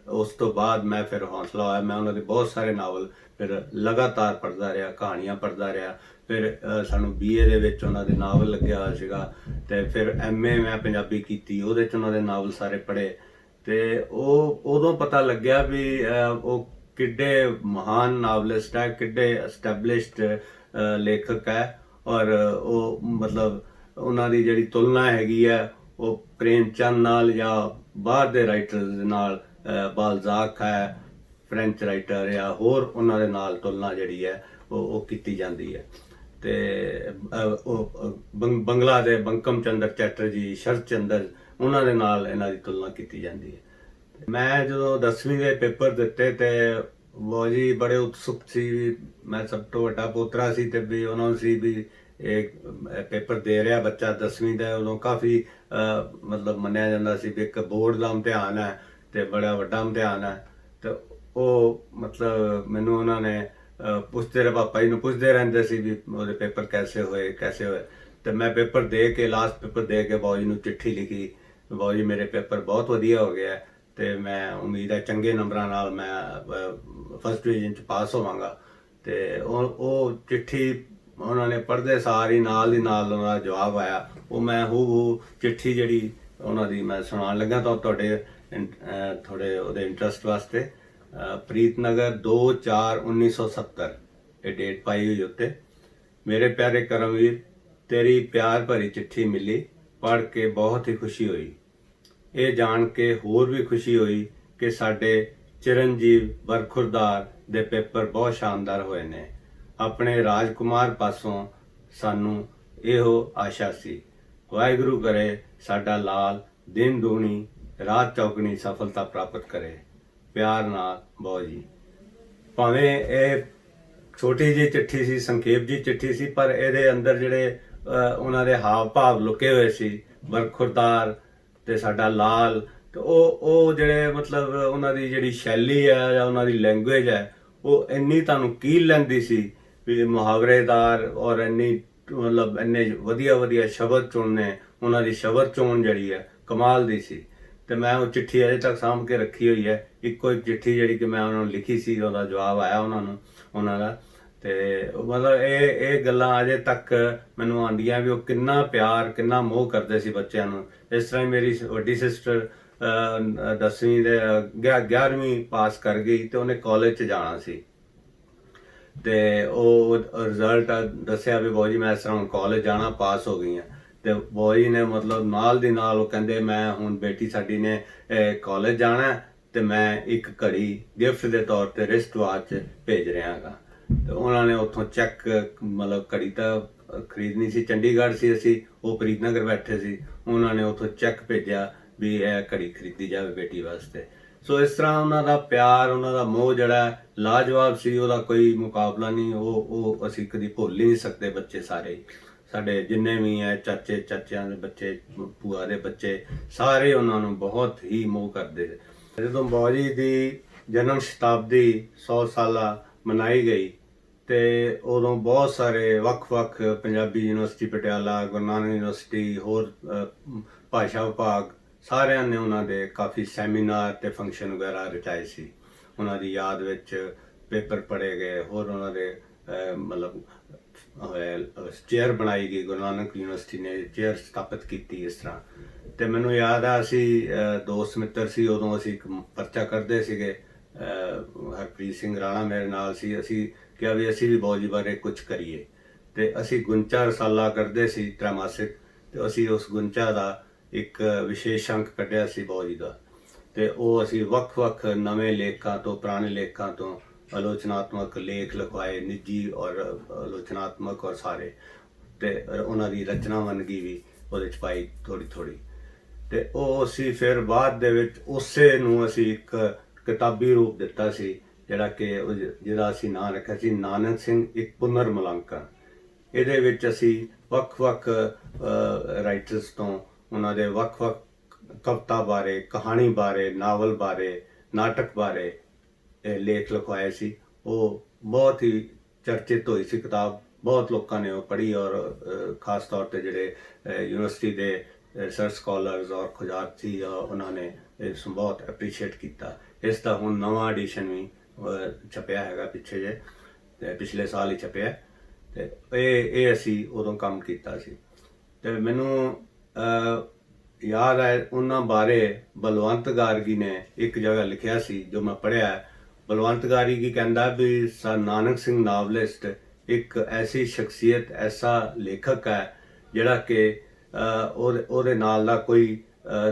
ਉਸ ਤੋਂ ਬਾਅਦ ਮੈਂ ਫਿਰ ਹੌਸਲਾ ਹੋਇਆ, ਮੈਂ ਉਹਨਾਂ ਦੇ ਬਹੁਤ ਸਾਰੇ ਨਾਵਲ ਫਿਰ ਲਗਾਤਾਰ ਪੜ੍ਹਦਾ ਰਿਹਾ, ਕਹਾਣੀਆਂ ਪੜ੍ਹਦਾ ਰਿਹਾ। ਫਿਰ ਸਾਨੂੰ BA ਦੇ ਵਿੱਚ ਉਹਨਾਂ ਦੇ ਨਾਵਲ ਲੱਗਿਆ ਹੋਇਆ ਸੀਗਾ, ਤੇ ਫਿਰ MA ਮੈਂ ਪੰਜਾਬੀ ਕੀਤੀ, ਉਹਦੇ 'ਚ ਉਹਨਾਂ ਦੇ ਨਾਵਲ ਸਾਰੇ ਪੜ੍ਹੇ। ਤੇ ਉਹ ਉਦੋਂ ਪਤਾ ਲੱਗਿਆ ਵੀ ਉਹ ਕਿੱਡੇ ਮਹਾਨ ਨਾਵਲਿਸਟ ਹੈ, ਕਿੱਡੇ ਐਸਟੈਬਲਿਸ਼ਡ ਲੇਖਕ ਹੈ। ਔਰ ਉਹ ਮਤਲਬ ਉਹਨਾਂ ਦੀ ਜਿਹੜੀ ਤੁਲਨਾ ਹੈਗੀ ਹੈ ਉਹ ਪ੍ਰੇਮ ਚੰਦ ਨਾਲ ਜਾਂ ਬਾਹਰ ਦੇ ਰਾਈਟਰਸ ਦੇ ਨਾਲ, ਬਾਲਜ਼ਾਕ ਹੈ ਫ੍ਰੈਂਚ ਰਾਈਟਰ, ਜਾਂ ਹੋਰ ਉਹਨਾਂ ਦੇ ਨਾਲ ਤੁਲਨਾ ਜਿਹੜੀ ਹੈ ਉਹ ਕੀਤੀ ਜਾਂਦੀ ਹੈ। ਤੇ ਉਹ ਬੰਗਲਾ ਦੇ ਬੰਕਮ ਚੰਦਰ ਚੈਟਰਜੀ, ਸ਼ਰਤ ਚੰਦਰ, ਉਹਨਾਂ ਦੇ ਨਾਲ ਇਹਨਾਂ ਦੀ ਤੁਲਨਾ ਕੀਤੀ ਜਾਂਦੀ ਹੈ। ਮੈਂ ਜਦੋਂ 10ਵੀਂ ਦੇ ਪੇਪਰ ਦਿੱਤੇ ਤੇ ਬਾਊ ਜੀ ਬੜੇ ਉਤਸੁਕ ਸੀ, ਮੈਂ ਸਭ ਤੋਂ ਵੱਡਾ ਪੋਤਰਾ ਸੀ ਤੇ ਵੀ ਉਹਨਾਂ ਨੂੰ ਸੀ ਵੀ ਇਹ ਪੇਪਰ ਦੇ ਰਿਹਾ ਬੱਚਾ 10ਵੀਂ ਦਾ। ਉਦੋਂ ਕਾਫੀ ਮਤਲਬ ਮੰਨਿਆ ਜਾਂਦਾ ਸੀ ਵੀ ਇੱਕ ਬੋਰਡ ਦਾ ਇਮਤਿਹਾਨ ਹੈ ਤੇ ਬੜਾ ਵੱਡਾ ਇਮਤਿਹਾਨ ਹੈ। ਤੇ ਉਹ ਮਤਲਬ ਮੈਨੂੰ ਉਹਨਾਂ ਨੇ ਪੁੱਛਦੇ ਰਹੇ, ਪਾਪਾ ਜੀ ਨੂੰ ਪੁੱਛਦੇ ਰਹਿੰਦੇ ਸੀ ਵੀ ਉਹਦੇ ਪੇਪਰ ਕੈਸੇ ਹੋਏ ਕੈਸੇ ਹੋਏ। ਤੇ ਮੈਂ ਪੇਪਰ ਦੇ ਕੇ, ਲਾਸਟ ਪੇਪਰ ਦੇ ਕੇ ਬਾਊ ਜੀ ਨੂੰ ਚਿੱਠੀ ਲਿਖੀ, ਬਾਊ ਜੀ ਮੇਰੇ ਪੇਪਰ ਬਹੁਤ ਵਧੀਆ ਹੋ ਗਿਆ ਤੇ ਮੈਂ ਉਮੀਦ ਹੈ ਚੰਗੇ ਨੰਬਰਾਂ ਨਾਲ ਮੈਂ ਫਸਟ ਡਿਵੀਜ਼ਨ 'ਚ ਪਾਸ ਹੋਵਾਂਗਾ। ਤੇ ਉਹ ਚਿੱਠੀ ਉਹਨਾਂ ਨੇ ਪੜ੍ਹਦੇ ਸਾਰ ਹੀ ਨਾਲ ਦੀ ਨਾਲ ਉਹਨਾਂ ਦਾ ਜਵਾਬ ਆਇਆ। ਉਹ ਮੈਂ ਹੂ ਚਿੱਠੀ ਜਿਹੜੀ ਉਹਨਾਂ ਦੀ ਮੈਂ ਸੁਣਾਉਣ ਲੱਗਾ ਤਾਂ ਤੁਹਾਡੇ ਥੋੜੇ ਉਹਦੇ ਇੰਟਰਸਟ ਵਾਸਤੇ। ਪ੍ਰੀਤਨਗਰ 2/4/1970 ਇਹ ਡੇਟ ਪਾਈ ਹੋਈ ਉੱਤੇ। ਮੇਰੇ ਪਿਆਰੇ ਕਰਮਵੀਰ, ਤੇਰੀ ਪਿਆਰ ਭਰੀ ਚਿੱਠੀ ਮਿਲੀ, ਪੜ੍ਹ ਕੇ ਬਹੁਤ ਹੀ ਖੁਸ਼ੀ ਹੋਈ। ਇਹ ਜਾਣ ਕੇ ਹੋਰ ਵੀ ਖੁਸ਼ੀ ਹੋਈ ਕਿ ਸਾਡੇ ਚਿਰੰਜੀਵ ਬਰਖੁਰਦਾਰ ਦੇ ਪੇਪਰ ਬਹੁਤ ਸ਼ਾਨਦਾਰ ਹੋਏ ਨੇ। ਆਪਣੇ ਰਾਜਕੁਮਾਰ ਪਾਸੋਂ ਸਾਨੂੰ ਇਹੋ ਆਸ਼ਾ ਸੀ। ਵਾਹਿਗੁਰੂ ਕਰੇ ਸਾਡਾ ਲਾਲ ਦਿਨ ਦੂਣੀ ਰਾਤ ਚੌਗਣੀ ਸਫਲਤਾ ਪ੍ਰਾਪਤ ਕਰੇ। ਪਿਆਰ ਨਾਲ ਬੋ ਜੀ। ਭਾਵੇਂ ਇਹ ਛੋਟੀ ਜਿਹੀ ਚਿੱਠੀ ਸੀ, ਸੰਖੇਪ ਜਿਹੀ ਚਿੱਠੀ ਸੀ, ਪਰ ਇਹਦੇ ਅੰਦਰ ਜਿਹੜੇ ਉਹਨਾਂ ਦੇ ਹਾਵ ਭਾਵ ਲੁਕੇ ਹੋਏ ਸੀ, ਬਰਖੁਰਦਾਰ ਤੇ ਸਾਡਾ ਲਾਲ, ਤੇ ਉਹ ਜਿਹੜੇ ਮਤਲਬ ਉਹਨਾਂ ਦੀ ਜਿਹੜੀ ਸ਼ੈਲੀ ਹੈ ਜਾਂ ਉਹਨਾਂ ਦੀ ਲੈਂਗੁਏਜ ਹੈ, ਉਹ ਇੰਨੀ ਤੁਹਾਨੂੰ ਕੀਲ ਲੈਂਦੀ ਸੀ ਵੀ ਮੁਹਾਵਰੇਦਾਰ, ਔਰ ਇੰਨੀ ਮਤਲਬ ਇੰਨੇ ਵਧੀਆ ਵਧੀਆ ਸ਼ਬਦ ਚੁਣਨੇ। ਉਹਨਾਂ ਦੀ ਸ਼ਬਦ ਚੋਣ ਜਿਹੜੀ ਹੈ ਕਮਾਲ ਦੀ ਸੀ। ਤੇ ਮੈਂ ਉਹ ਚਿੱਠੀ ਅਜੇ ਤੱਕ ਸਾਂਭ ਕੇ ਰੱਖੀ ਹੋਈ ਹੈ। ਇੱਕੋ ਇੱਕ ਚਿੱਠੀ ਜਿਹੜੀ ਕਿ ਮੈਂ ਉਹਨਾਂ ਨੂੰ ਲਿਖੀ ਸੀ, ਉਹਦਾ ਜਵਾਬ ਆਇਆ ਉਹਨਾਂ ਦਾ। ਤੇ ਮਤਲਬ ਇਹ ਗੱਲਾਂ ਅਜੇ ਤੱਕ ਮੈਨੂੰ ਆਉਂਦੀਆਂ ਵੀ ਉਹ ਕਿੰਨਾ ਪਿਆਰ, ਕਿੰਨਾ ਮੋਹ ਕਰਦੇ ਸੀ ਬੱਚਿਆਂ ਨੂੰ। ਇਸ ਤਰ੍ਹਾਂ ਹੀ ਮੇਰੀ ਵੱਡੀ ਸਿਸਟਰ 10ਵੀਂ ਦੇ 11ਵੀਂ ਪਾਸ ਕਰ ਗਈ ਤੇ ਉਹਨੇ ਕਾਲਜ 'ਚ ਜਾਣਾ ਸੀ। ਤੇ ਉਹ ਰਿਜ਼ਲਟ ਦੱਸਿਆ ਵੀ ਬਾਊ ਜੀ ਮੈਂ ਇਸ ਤਰ੍ਹਾਂ ਹੁਣ ਕਾਲਜ ਜਾਣਾ, ਪਾਸ ਹੋ ਗਈ ਹਾਂ। ਤੇ ਬਾਊ ਜੀ ਨੇ ਮਤਲਬ ਨਾਲ ਦੀ ਨਾਲ ਉਹ ਕਹਿੰਦੇ ਮੈਂ ਹੁਣ ਬੇਟੀ ਸਾਡੀ ਨੇ ਕਾਲਜ ਜਾਣਾ ਤੇ ਮੈਂ ਇੱਕ ਘੜੀ ਗਿਫਟ ਦੇ ਤੌਰ ਤੇ ਰਿਸਟ ਵਾਚ ਭੇਜ ਰਿਹਾ ਹੈਗਾ। ਤੇ ਉਹਨਾਂ ਨੇ ਉੱਥੋਂ ਚੈੱਕ, ਮਤਲਬ ਘੜੀ ਤਾਂ ਖਰੀਦਣੀ ਸੀ, ਚੰਡੀਗੜ੍ਹ ਸੀ ਅਸੀਂ, ਉਹ ਪ੍ਰੀਤਨਗਰ ਬੈਠੇ ਸੀ। ਉਹਨਾਂ ਨੇ ਉੱਥੋਂ ਚੈੱਕ ਭੇਜਿਆ ਵੀ ਇਹ ਘੜੀ ਖਰੀਦੀ ਜਾਵੇ ਬੇਟੀ ਵਾਸਤੇ। ਸੋ ਇਸ ਤਰ੍ਹਾਂ ਉਹਨਾਂ ਦਾ ਪਿਆਰ, ਉਹਨਾਂ ਦਾ ਮੋਹ ਜਿਹੜਾ ਲਾਜਵਾਬ ਸੀ, ਉਹਦਾ ਕੋਈ ਮੁਕਾਬਲਾ ਨਹੀਂ। ਉਹ ਅਸੀਂ ਕਦੀ ਭੁੱਲ ਹੀ ਨਹੀਂ ਸਕਦੇ। ਬੱਚੇ ਸਾਰੇ ਸਾਡੇ ਜਿੰਨੇ ਵੀ ਹੈ, ਚਾਚੇ ਚਾਚਿਆਂ ਦੇ ਬੱਚੇ, ਭੂਆ ਦੇ ਬੱਚੇ, ਸਾਰੇ ਉਹਨਾਂ ਨੂੰ ਬਹੁਤ ਹੀ ਮੋਹ ਕਰਦੇ। ਜਦੋਂ ਬਾਊ ਜੀ ਦੀ ਜਨਮ ਸ਼ਤਾਬਦੀ 100 ਸਾਲਾ ਮਨਾਈ ਗਈ ਤੇ ਉਦੋਂ ਬਹੁਤ ਸਾਰੇ ਵੱਖ-ਵੱਖ ਪੰਜਾਬੀ ਯੂਨੀਵਰਸਿਟੀ ਪਟਿਆਲਾ, ਗੁਰੂ ਨਾਨਕ ਯੂਨੀਵਰਸਿਟੀ, ਹੋਰ ਭਾਸ਼ਾ ਵਿਭਾਗ, ਸਾਰਿਆਂ ਨੇ ਉਹਨਾਂ ਦੇ ਕਾਫੀ ਸੈਮੀਨਾਰ ਤੇ ਫੰਕਸ਼ਨ ਵਗੈਰਾ ਰਚਾਏ ਸੀ। ਉਹਨਾਂ ਦੀ ਯਾਦ ਵਿੱਚ ਪੇਪਰ ਪੜ੍ਹੇ ਗਏ, ਹੋਰ ਉਹਨਾਂ ਦੇ ਮਤਲਬ ਚੇਅਰ ਬਣਾਈ ਗਈ। ਗੁਰੂ ਨਾਨਕ ਯੂਨੀਵਰਸਿਟੀ ਨੇ ਚੇਅਰ ਸਥਾਪਿਤ ਕੀਤੀ ਇਸ ਤਰ੍ਹਾਂ। ਤੇ ਮੈਨੂੰ ਯਾਦ ਆ ਅਸੀਂ ਦੋਸਤ ਮਿੱਤਰ ਸੀ, ਉਦੋਂ ਅਸੀਂ ਇੱਕ ਪਰਚਾ ਕਰਦੇ ਸੀਗੇ। ਹਰਪ੍ਰੀਤ ਸਿੰਘ ਰਾਣਾ ਮੇਰੇ ਨਾਲ ਸੀ। ਅਸੀਂ ਕਿਹਾ ਵੀ ਅਸੀਂ ਵੀ ਬਾਊ ਜੀ ਬਾਰੇ ਕੁਝ ਕਰੀਏ। ਤੇ ਅਸੀਂ ਗੁੰਚਾ ਰਸਾਲਾ ਕਰਦੇ ਸੀ ਤ੍ਰੈਮਾਸਿਕ, ਤੇ ਅਸੀਂ ਉਸ ਗੁੰਚਾ ਦਾ ਇੱਕ ਵਿਸ਼ੇਸ਼ ਅੰਕ ਕੱਢਿਆ ਸੀ ਬਾਊ ਜੀ ਦਾ। ਤੇ ਉਹ ਅਸੀਂ ਵੱਖ-ਵੱਖ ਨਵੇਂ ਲੇਖਕਾਂ ਤੋਂ, ਪੁਰਾਣੇ ਲੇਖਕਾਂ ਤੋਂ ਆਲੋਚਨਾਤਮਕ ਲੇਖ ਲਿਖਵਾਏ, ਨਿੱਜੀ ਔਰ ਆਲੋਚਨਾਤਮਕ ਔਰ ਸਾਰੇ। ਤੇ ਉਹਨਾਂ ਦੀ ਰਚਨਾ ਵੰਨਗੀ ਵੀ ਉਹਦੇ 'ਚ ਪਾਈ ਥੋੜੀ। ਤੇ ਉਹ ਅਸੀਂ ਫਿਰ ਬਾਅਦ ਦੇ ਵਿੱਚ ਉਸੇ ਨੂੰ ਅਸੀਂ ਇੱਕ ਕਿਤਾਬੀ ਰੂਪ ਦਿੱਤਾ ਸੀ, ਜਿਹੜਾ ਕਿ ਜਿਹਦਾ ਅਸੀਂ ਨਾਂ ਰੱਖਿਆ ਸੀ ਨਾਨਕ ਸਿੰਘ ਇੱਕ ਪੁਨਰ ਮੁਲਾਂਕਣ। ਇਹਦੇ ਵਿੱਚ ਅਸੀਂ ਵੱਖ-ਵੱਖ ਰਾਈਟਰਸ ਤੋਂ ਉਹਨਾਂ ਦੇ ਵੱਖ-ਵੱਖ ਕਵਿਤਾ ਬਾਰੇ, ਕਹਾਣੀ ਬਾਰੇ, ਨਾਵਲ ਬਾਰੇ, ਨਾਟਕ ਬਾਰੇ ਲੇਖ ਲਿਖਵਾਏ ਸੀ। ਉਹ ਬਹੁਤ ਹੀ ਚਰਚਿਤ ਹੋਈ ਸੀ ਕਿਤਾਬ। ਬਹੁਤ ਲੋਕਾਂ ਨੇ ਉਹ ਪੜ੍ਹੀ, ਔਰ ਖਾਸ ਤੌਰ ਤੇ ਜਿਹੜੇ ਯੂਨੀਵਰਸਿਟੀ ਦੇ ਰਿਸਰਚ ਸਕਾਲਰਸ ਔਰ ਖੋਜਾਰਥੀ, ਉਹਨਾਂ ਨੇ ਇਸ ਨੂੰ ਬਹੁਤ ਐਪਰੀਸ਼ੀਏਟ ਕੀਤਾ। ਇਸ ਦਾ ਹੁਣ ਨਵਾਂ ਐਡੀਸ਼ਨ ਵੀ ਛਪਿਆ ਹੈਗਾ ਪਿਛਲੇ ਸਾਲ ਹੀ ਛਪਿਆ। ਤੇ ਇਹ ਅਸੀਂ ਉਦੋਂ ਕੰਮ ਕੀਤਾ ਸੀ। ਤੇ ਮੈਨੂੰ ਯਾਦ ਹੈ ਉਹਨਾਂ ਬਾਰੇ ਬਲਵੰਤ ਗਾਰਗੀ ਨੇ ਇੱਕ ਜਗ੍ਹਾ ਲਿਖਿਆ ਸੀ, ਜੋ ਮੈਂ ਪੜ੍ਹਿਆ। ਬਲਵੰਤ ਗਾਰਗੀ ਕਹਿੰਦਾ ਵੀ ਨਾਨਕ ਸਿੰਘ ਨਾਵਲਿਸਟ ਇੱਕ ਐਸੀ ਸ਼ਖਸੀਅਤ, ਐਸਾ ਲੇਖਕ ਹੈ ਜਿਹੜਾ ਕਿ ਉਹਦੇ ਨਾਲ ਦਾ ਕੋਈ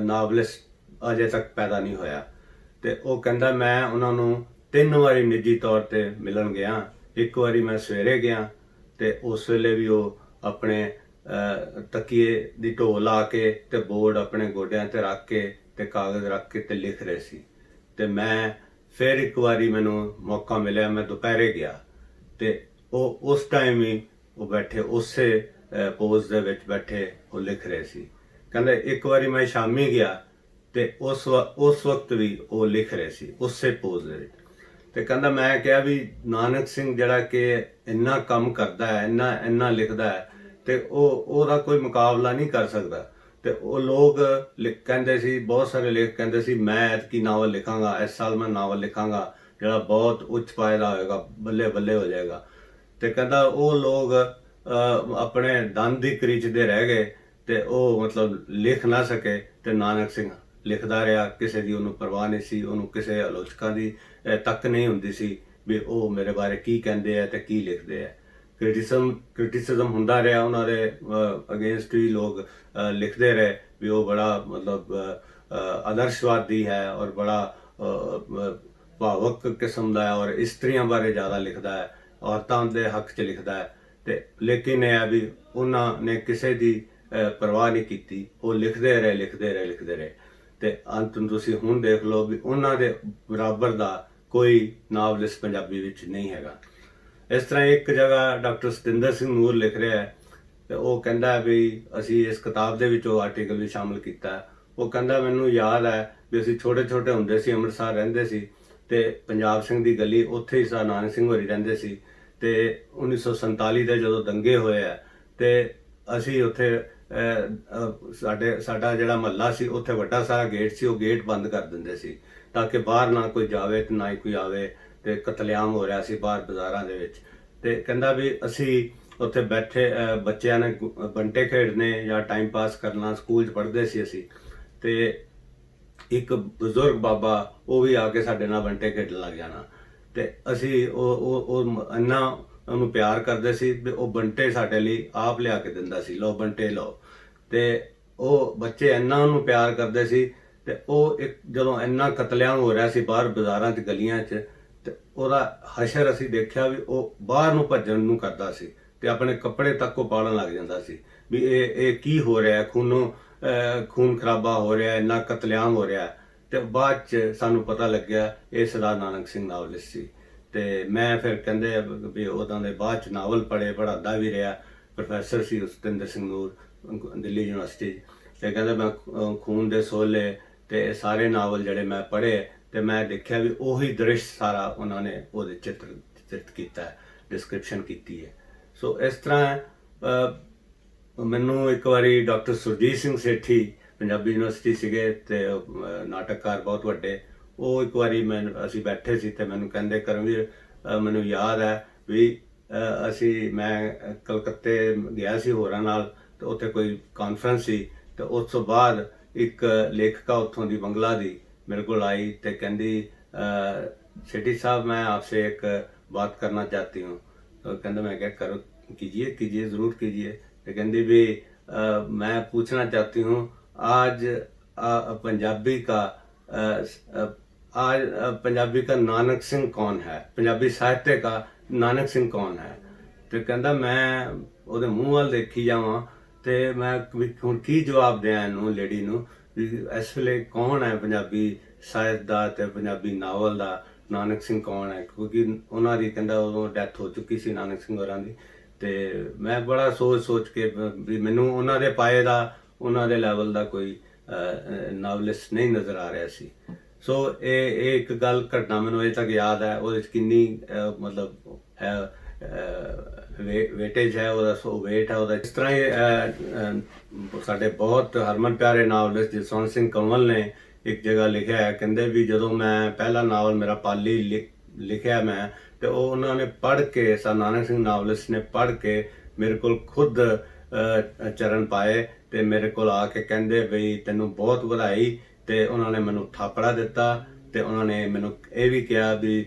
ਨਾਵਲਿਸਟ ਅਜੇ ਤੱਕ ਪੈਦਾ ਨਹੀਂ ਹੋਇਆ। ਤੇ ਉਹ ਕਹਿੰਦਾ ਮੈਂ ਉਹਨਾਂ ਨੂੰ 3 ਵਾਰੀ ਨਿੱਜੀ ਤੌਰ ਤੇ ਮਿਲਣ ਗਿਆ। ਇੱਕ ਵਾਰੀ ਮੈਂ ਸਵੇਰੇ ਗਿਆ ਤੇ ਉਸ ਵੇਲੇ ਵੀ ਉਹ ਆਪਣੇ ਤਕੀਏ ਦੀ ਢੋ ਲਾ ਕੇ ਤੇ ਬੋਰਡ ਆਪਣੇ ਗੋਡਿਆਂ ਤੇ ਰੱਖ ਕੇ ਤੇ ਕਾਗਜ਼ ਰੱਖ ਕੇ ਤੇ ਲਿਖ ਰਹੇ ਸੀ। ਤੇ ਮੈਂ ਫਿਰ ਇੱਕ ਵਾਰੀ ਮੈਨੂੰ ਮੌਕਾ ਮਿਲਿਆ, ਮੈਂ ਦੁਪਹਿਰੇ ਗਿਆ ਤੇ ਉਹ ਉਸ ਟਾਈਮ ਹੀ ਉਹ ਬੈਠੇ ਉਸੇ ਪੋਜ਼ ਦੇ ਵਿੱਚ ਬੈਠੇ ਉਹ ਲਿਖ ਰਹੇ ਸੀ। ਕਹਿੰਦਾ ਇੱਕ ਵਾਰੀ ਮੈਂ ਸ਼ਾਮੀ ਗਿਆ ਤੇ ਉਸ ਵਕਤ ਵੀ ਉਹ ਲਿਖ ਰਹੇ ਸੀ ਉਸੇ ਪੋਜ਼ ਦੇ ਵਿੱਚ। ਤੇ ਕਹਿੰਦਾ ਮੈਂ ਕਿਹਾ ਵੀ ਨਾਨਕ ਸਿੰਘ ਜਿਹੜਾ ਕਿ ਇੰਨਾ ਕੰਮ ਕਰਦਾ ਹੈ, ਇੰਨਾ ਲਿਖਦਾ ਹੈ, ਤੇ ਉਹਦਾ ਕੋਈ ਮੁਕਾਬਲਾ ਨਹੀਂ ਕਰ ਸਕਦਾ। ਤੇ ਉਹ ਲੋਕ ਕਹਿੰਦੇ ਸੀ, ਬਹੁਤ ਸਾਰੇ ਲੇਖਕ ਕਹਿੰਦੇ ਸੀ ਮੈਂ ਐਤਕੀ ਨਾਵਲ ਲਿਖਾਂਗਾ, ਇਸ ਸਾਲ ਮੈਂ ਨਾਵਲ ਲਿਖਾਂਗਾ ਜਿਹੜਾ ਬਹੁਤ ਉੱਚ ਪਾਏ ਦਾ ਹੋਏਗਾ, ਬੱਲੇ ਬੱਲੇ ਹੋ ਜਾਏਗਾ। ਤੇ ਕਹਿੰਦਾ ਉਹ ਲੋਕ ਆਪਣੇ ਦੰਦ ਹੀ ਕਰੀਚਦੇ ਰਹਿ ਗਏ ਤੇ ਉਹ ਮਤਲਬ ਲਿਖ ਨਾ ਸਕੇ, ਤੇ ਨਾਨਕ ਸਿੰਘ ਲਿਖਦਾ ਰਿਹਾ। ਕਿਸੇ ਦੀ ਉਹਨੂੰ ਪਰਵਾਹ ਨਹੀਂ ਸੀ, ਉਹਨੂੰ ਕਿਸੇ ਆਲੋਚਕਾਂ ਦੀ ਤੱਕ ਨਹੀਂ ਹੁੰਦੀ ਸੀ ਵੀ ਉਹ ਮੇਰੇ ਬਾਰੇ ਕੀ ਕਹਿੰਦੇ ਆ ਤੇ ਕੀ ਲਿਖਦੇ ਆ। ਕ੍ਰਿਟਿਸਿਜ਼ਮ ਹੁੰਦਾ ਰਿਹਾ ਉਹਨਾਂ ਦੇ ਅਗੇਂਸਟ ਵੀ ਲੋਕ ਲਿਖਦੇ ਰਹੇ ਵੀ ਉਹ ਬੜਾ ਮਤਲਬ ਆਦਰਸ਼ਵਾਦੀ ਹੈ ਔਰ ਬੜਾ ਭਾਵਕ ਕਿਸਮ ਦਾ ਹੈ ਔਰ ਇਸਤਰੀਆਂ ਬਾਰੇ ਜ਼ਿਆਦਾ ਲਿਖਦਾ ਹੈ, ਔਰਤਾਂ ਦੇ ਹੱਕ 'ਚ ਲਿਖਦਾ ਹੈ। ਤੇ ਲੇਕਿਨ ਇਹ ਹੈ ਵੀ ਉਹਨਾਂ ਨੇ ਕਿਸੇ ਦੀ ਪਰਵਾਹ ਨਹੀਂ ਕੀਤੀ, ਉਹ ਲਿਖਦੇ ਰਹੇ ਤੇ ਅੰਤ ਨੂੰ ਤੁਸੀਂ ਹੁਣ ਦੇਖ ਲਓ ਵੀ ਉਹਨਾਂ ਦੇ ਬਰਾਬਰ ਦਾ ਕੋਈ ਨਾਵਲਿਸਟ ਪੰਜਾਬੀ ਵਿੱਚ ਨਹੀਂ ਹੈਗਾ। ਇਸ ਤਰ੍ਹਾਂ ਇੱਕ ਜਗ੍ਹਾ ਡਾਕਟਰ ਸਤਿੰਦਰ ਸਿੰਘ ਨੂਰ ਲਿਖ ਰਿਹਾ ਹੈ ਤੇ ਉਹ ਕਹਿੰਦਾ ਵੀ ਅਸੀਂ ਇਸ ਕਿਤਾਬ ਦੇ ਵਿੱਚ ਉਹ ਆਰਟੀਕਲ ਵੀ ਸ਼ਾਮਿਲ ਕੀਤਾ। ਉਹ ਕਹਿੰਦਾ ਮੈਨੂੰ ਯਾਦ ਹੈ ਵੀ ਅਸੀਂ ਛੋਟੇ ਹੁੰਦੇ ਸੀ, ਅੰਮ੍ਰਿਤਸਰ ਰਹਿੰਦੇ ਸੀ ਤੇ ਪੰਜਾਬ ਸਿੰਘ ਦੀ ਗਲੀ, ਉੱਥੇ ਹੀ ਸਰ ਨਾਨਕ ਸਿੰਘ ਹੋਰੀ ਰਹਿੰਦੇ ਸੀ। ਤੇ 1947 ਦੇ ਜਦੋਂ ਦੰਗੇ ਹੋਏ ਆ ਤੇ ਅਸੀਂ ਉੱਥੇ ਸਾਡਾ ਜਿਹੜਾ ਮਹੱਲਾ ਸੀ ਉੱਥੇ ਵੱਡਾ ਸਾਰਾ ਗੇਟ ਸੀ, ਉਹ ਗੇਟ ਬੰਦ ਕਰ ਦਿੰਦੇ ਸੀ ਤਾਂ ਕਿ ਬਾਹਰ ਨਾ ਕੋਈ ਜਾਵੇ ਤੇ ਨਾ ਹੀ ਕੋਈ ਆਵੇ, ਤੇ ਕਤਲੇਆਮ ਹੋ ਰਿਹਾ ਸੀ ਬਾਹਰ ਬਾਜ਼ਾਰਾਂ ਦੇ ਵਿੱਚ। ਤੇ ਕਹਿੰਦਾ ਵੀ ਅਸੀਂ ਉੱਥੇ ਬੈਠੇ ਬੱਚਿਆਂ ਨੇ ਬੰਟੇ ਖੇਡਣੇ ਜਾਂ ਟਾਈਮ ਪਾਸ ਕਰਨਾ, ਸਕੂਲ 'ਚ ਪੜ੍ਹਦੇ ਸੀ ਅਸੀਂ। ਤੇ ਇੱਕ ਬਜ਼ੁਰਗ ਬਾਬਾ ਉਹ ਵੀ ਆ ਕੇ ਸਾਡੇ ਨਾਲ ਬੰਟੇ ਖੇਡਣ ਲੱਗ ਜਾਣਾ ਤੇ ਅਸੀਂ ਉਹ ਇੰਨਾ ਉਹਨੂੰ ਪਿਆਰ ਕਰਦੇ ਸੀ ਵੀ ਉਹ ਬੰਟੇ ਸਾਡੇ ਲਈ ਆਪ ਲਿਆ ਕੇ ਦਿੰਦਾ ਸੀ, ਲਓ ਬੰਟੇ ਲਓ। ਤੇ ਉਹ ਬੱਚੇ ਇੰਨਾ ਉਹਨੂੰ ਪਿਆਰ ਕਰਦੇ ਸੀ ਤੇ ਉਹ ਇੱਕ ਜਦੋਂ ਇੰਨਾ ਕਤਲੇਆਮ ਹੋ ਰਿਹਾ ਸੀ ਬਾਹਰ ਬਾਜ਼ਾਰਾਂ 'ਚ ਗਲੀਆਂ 'ਚ, ਤੇ ਉਹਦਾ ਹਸ਼ਰ ਅਸੀਂ ਦੇਖਿਆ ਵੀ ਉਹ ਬਾਹਰ ਨੂੰ ਭੱਜਣ ਨੂੰ ਕਰਦਾ ਸੀ ਤੇ ਆਪਣੇ ਕੱਪੜੇ ਤੱਕ ਉਹ ਪਾੜਨ ਲੱਗ ਜਾਂਦਾ ਸੀ ਵੀ ਇਹ ਕੀ ਹੋ ਰਿਹਾ, ਖੂਨ ਖਰਾਬਾ ਹੋ ਰਿਹਾ, ਇੰਨਾ ਕਤਲੇਆਮ ਹੋ ਰਿਹਾ। ਤੇ ਬਾਅਦ 'ਚ ਸਾਨੂੰ ਪਤਾ ਲੱਗਿਆ ਇਹ ਸਰਦਾਰ ਨਾਨਕ ਸਿੰਘ ਨਾਵਲਿਸਟ ਸੀ। ਤੇ ਮੈਂ ਫਿਰ ਕਹਿੰਦੇ ਵੀ ਉਹਨਾਂ ਦੇ ਬਾਅਦ 'ਚ ਨਾਵਲ ਪੜ੍ਹਾਉਂਦਾ ਵੀ ਰਿਹਾ। ਪ੍ਰੋਫੈਸਰ ਸੀ ਸਤਿੰਦਰ ਸਿੰਘ ਨੂਰ ਦਿੱਲੀ ਯੂਨੀਵਰਸਿਟੀ 'ਚ, ਤੇ ਕਹਿੰਦਾ ਮੈਂ ਖੂਨ ਦੇ ਸੋਲੇ ਤੇ ਇਹ ਸਾਰੇ ਨਾਵਲ ਜਿਹੜੇ ਮੈਂ ਪੜ੍ਹੇ ਤੇ ਮੈਂ ਦੇਖਿਆ ਵੀ ਉਹੀ ਦ੍ਰਿਸ਼ ਸਾਰਾ ਉਹਨਾਂ ਨੇ ਉਹਦੇ ਚਿੱਤਰਿਤ ਕੀਤਾ ਹੈ, ਡਿਸਕ੍ਰਿਪਸ਼ਨ ਕੀਤੀ ਹੈ। ਸੋ ਇਸ ਤਰ੍ਹਾਂ ਮੈਨੂੰ ਇੱਕ ਵਾਰੀ ਡਾਕਟਰ ਸੁਰਜੀਤ ਸਿੰਘ ਸੇਠੀ ਪੰਜਾਬੀ ਯੂਨੀਵਰਸਿਟੀ ਸੀਗੇ ਤੇ ਨਾਟਕਕਾਰ ਬਹੁਤ ਵੱਡੇ, ਉਹ ਇੱਕ ਵਾਰੀ ਅਸੀਂ ਬੈਠੇ ਸੀ ਤੇ ਮੈਨੂੰ ਕਹਿੰਦੇ ਕਰਮਵੀਰ ਮੈਨੂੰ ਯਾਦ ਹੈ ਵੀ ਮੈਂ ਕਲਕੱਤੇ ਗਿਆ ਸੀ ਹੋਰਾਂ ਨਾਲ ਤੇ ਉੱਥੇ ਕੋਈ ਕਾਨਫਰੰਸ ਸੀ ਤੇ ਉਸ ਤੋਂ ਬਾਅਦ ਇੱਕ ਲੇਖਕਾ ਉੱਥੋਂ ਦੀ ਬੰਗਲਾ ਦੀ मेरे को आई तो कहती सेठी साहब मैं आपसे एक बात करना चाहती हूँ। तो कहते मैं क्या करो, कीजिए ज़रूर कीजिए। तो कहती भी मैं पूछना चाहती हूँ आज पंजाबी का नानक सिंह कौन है, पंजाबी साहित्य का नानक सिंह कौन है। तो कहता मैं ਉਹਦੇ ਮੂੰਹ ਵੱਲ ਦੇਖੀ ਜਾਵਾਂ ਤੇ ਮੈਂ ਹੁਣ ਕੀ ਜਵਾਬ ਦਿਆਂ ਇਹਨੂੰ ਲੇਡੀ ਨੂੰ ਵੀ ਇਸ ਵੇਲੇ ਕੌਣ ਹੈ ਪੰਜਾਬੀ ਸਾਹਿਤ ਦਾ ਤੇ ਪੰਜਾਬੀ ਨਾਵਲ ਦਾ ਨਾਨਕ ਸਿੰਘ ਕੌਣ ਹੈ, ਕਿਉਂਕਿ ਉਹਨਾਂ ਦੀ ਕਹਿੰਦਾ ਉਦੋਂ ਡੈਥ ਹੋ ਚੁੱਕੀ ਸੀ ਨਾਨਕ ਸਿੰਘ ਹੋਰਾਂ ਦੀ। ਤੇ ਮੈਂ ਬੜਾ ਸੋਚ ਕੇ ਵੀ ਮੈਨੂੰ ਉਹਨਾਂ ਦੇ ਪਾਏ ਦਾ ਉਹਨਾਂ ਦੇ ਲੈਵਲ ਦਾ ਕੋਈ ਨਾਵਲਿਸਟ ਨਹੀਂ ਨਜ਼ਰ ਆ ਰਿਹਾ ਸੀ। ਸੋ ਇਹ ਇੱਕ ਗੱਲ ਘਟਨਾ ਮੈਨੂੰ ਅਜੇ ਤੱਕ ਯਾਦ ਹੈ, ਉਹਦੇ 'ਚ ਕਿੰਨੀ ਮਤਲਬ ਹੈ ਵੇਟੇਜ ਹੈ ਉਹਦਾ, ਸੋ ਵੇਟ ਹੈ ਉਹਦਾ। ਇਸ ਤਰ੍ਹਾਂ ਹੀ ਸਾਡੇ ਬਹੁਤ ਹਰਮਨ ਪਿਆਰੇ ਨਾਵਲਿਸਟ ਜਸਵੰਤ ਸਿੰਘ ਕੰਵਲ ਨੇ ਇੱਕ ਜਗ੍ਹਾ ਲਿਖਿਆ ਹੈ, ਕਹਿੰਦੇ ਵੀ ਜਦੋਂ ਮੈਂ ਪਹਿਲਾ ਨਾਵਲ ਮੇਰਾ ਪਾਲੀ ਲਿਖਿਆ ਮੈਂ ਤੇ ਉਹ ਉਹਨਾਂ ਨੇ ਪੜ੍ਹ ਕੇ ਸਰ ਨਾਨਕ ਸਿੰਘ ਨਾਵਲਿਸਟ ਨੇ ਪੜ੍ਹ ਕੇ ਮੇਰੇ ਕੋਲ ਖੁਦ ਚਰਨ ਪਾਏ ਤੇ ਮੇਰੇ ਕੋਲ ਆ ਕੇ ਕਹਿੰਦੇ ਬਈ ਤੈਨੂੰ ਬਹੁਤ ਵਧਾਈ। ਤੇ ਉਹਨਾਂ ਨੇ ਮੈਨੂੰ ਥਾਪੜਾ ਦਿੱਤਾ ਤੇ ਉਹਨਾਂ ਨੇ ਮੈਨੂੰ ਇਹ ਵੀ ਕਿਹਾ ਵੀ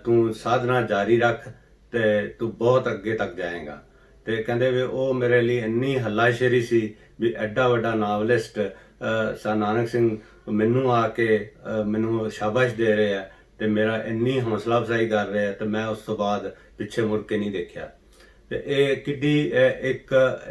ਤੂੰ ਸਾਧਨਾ ਜਾਰੀ ਰੱਖ ਤੇ ਤੂੰ ਬਹੁਤ ਅੱਗੇ ਤੱਕ ਜਾਏਗਾ। ਤੇ ਕਹਿੰਦੇ ਵੀ ਉਹ ਮੇਰੇ ਲਈ ਇੰਨੀ ਹੱਲਾਸ਼ੇਰੀ ਸੀ ਵੀ ਐਡਾ ਵੱਡਾ ਨਾਵਲਿਸਟ ਸਰ ਨਾਨਕ ਸਿੰਘ ਮੈਨੂੰ ਆ ਕੇ ਮੈਨੂੰ ਸ਼ਾਬਾਸ਼ ਦੇ ਰਹੇ ਆ ਤੇ ਮੇਰਾ ਇੰਨੀ ਹੌਸਲਾ ਅਫਜ਼ਾਈ ਕਰ ਰਹੇ ਆ ਤੇ ਮੈਂ ਉਸ ਤੋਂ ਬਾਅਦ ਪਿੱਛੇ ਮੁੜ ਕੇ ਨਹੀਂ ਦੇਖਿਆ। ਤੇ ਇਹ ਕਿੱਡੀ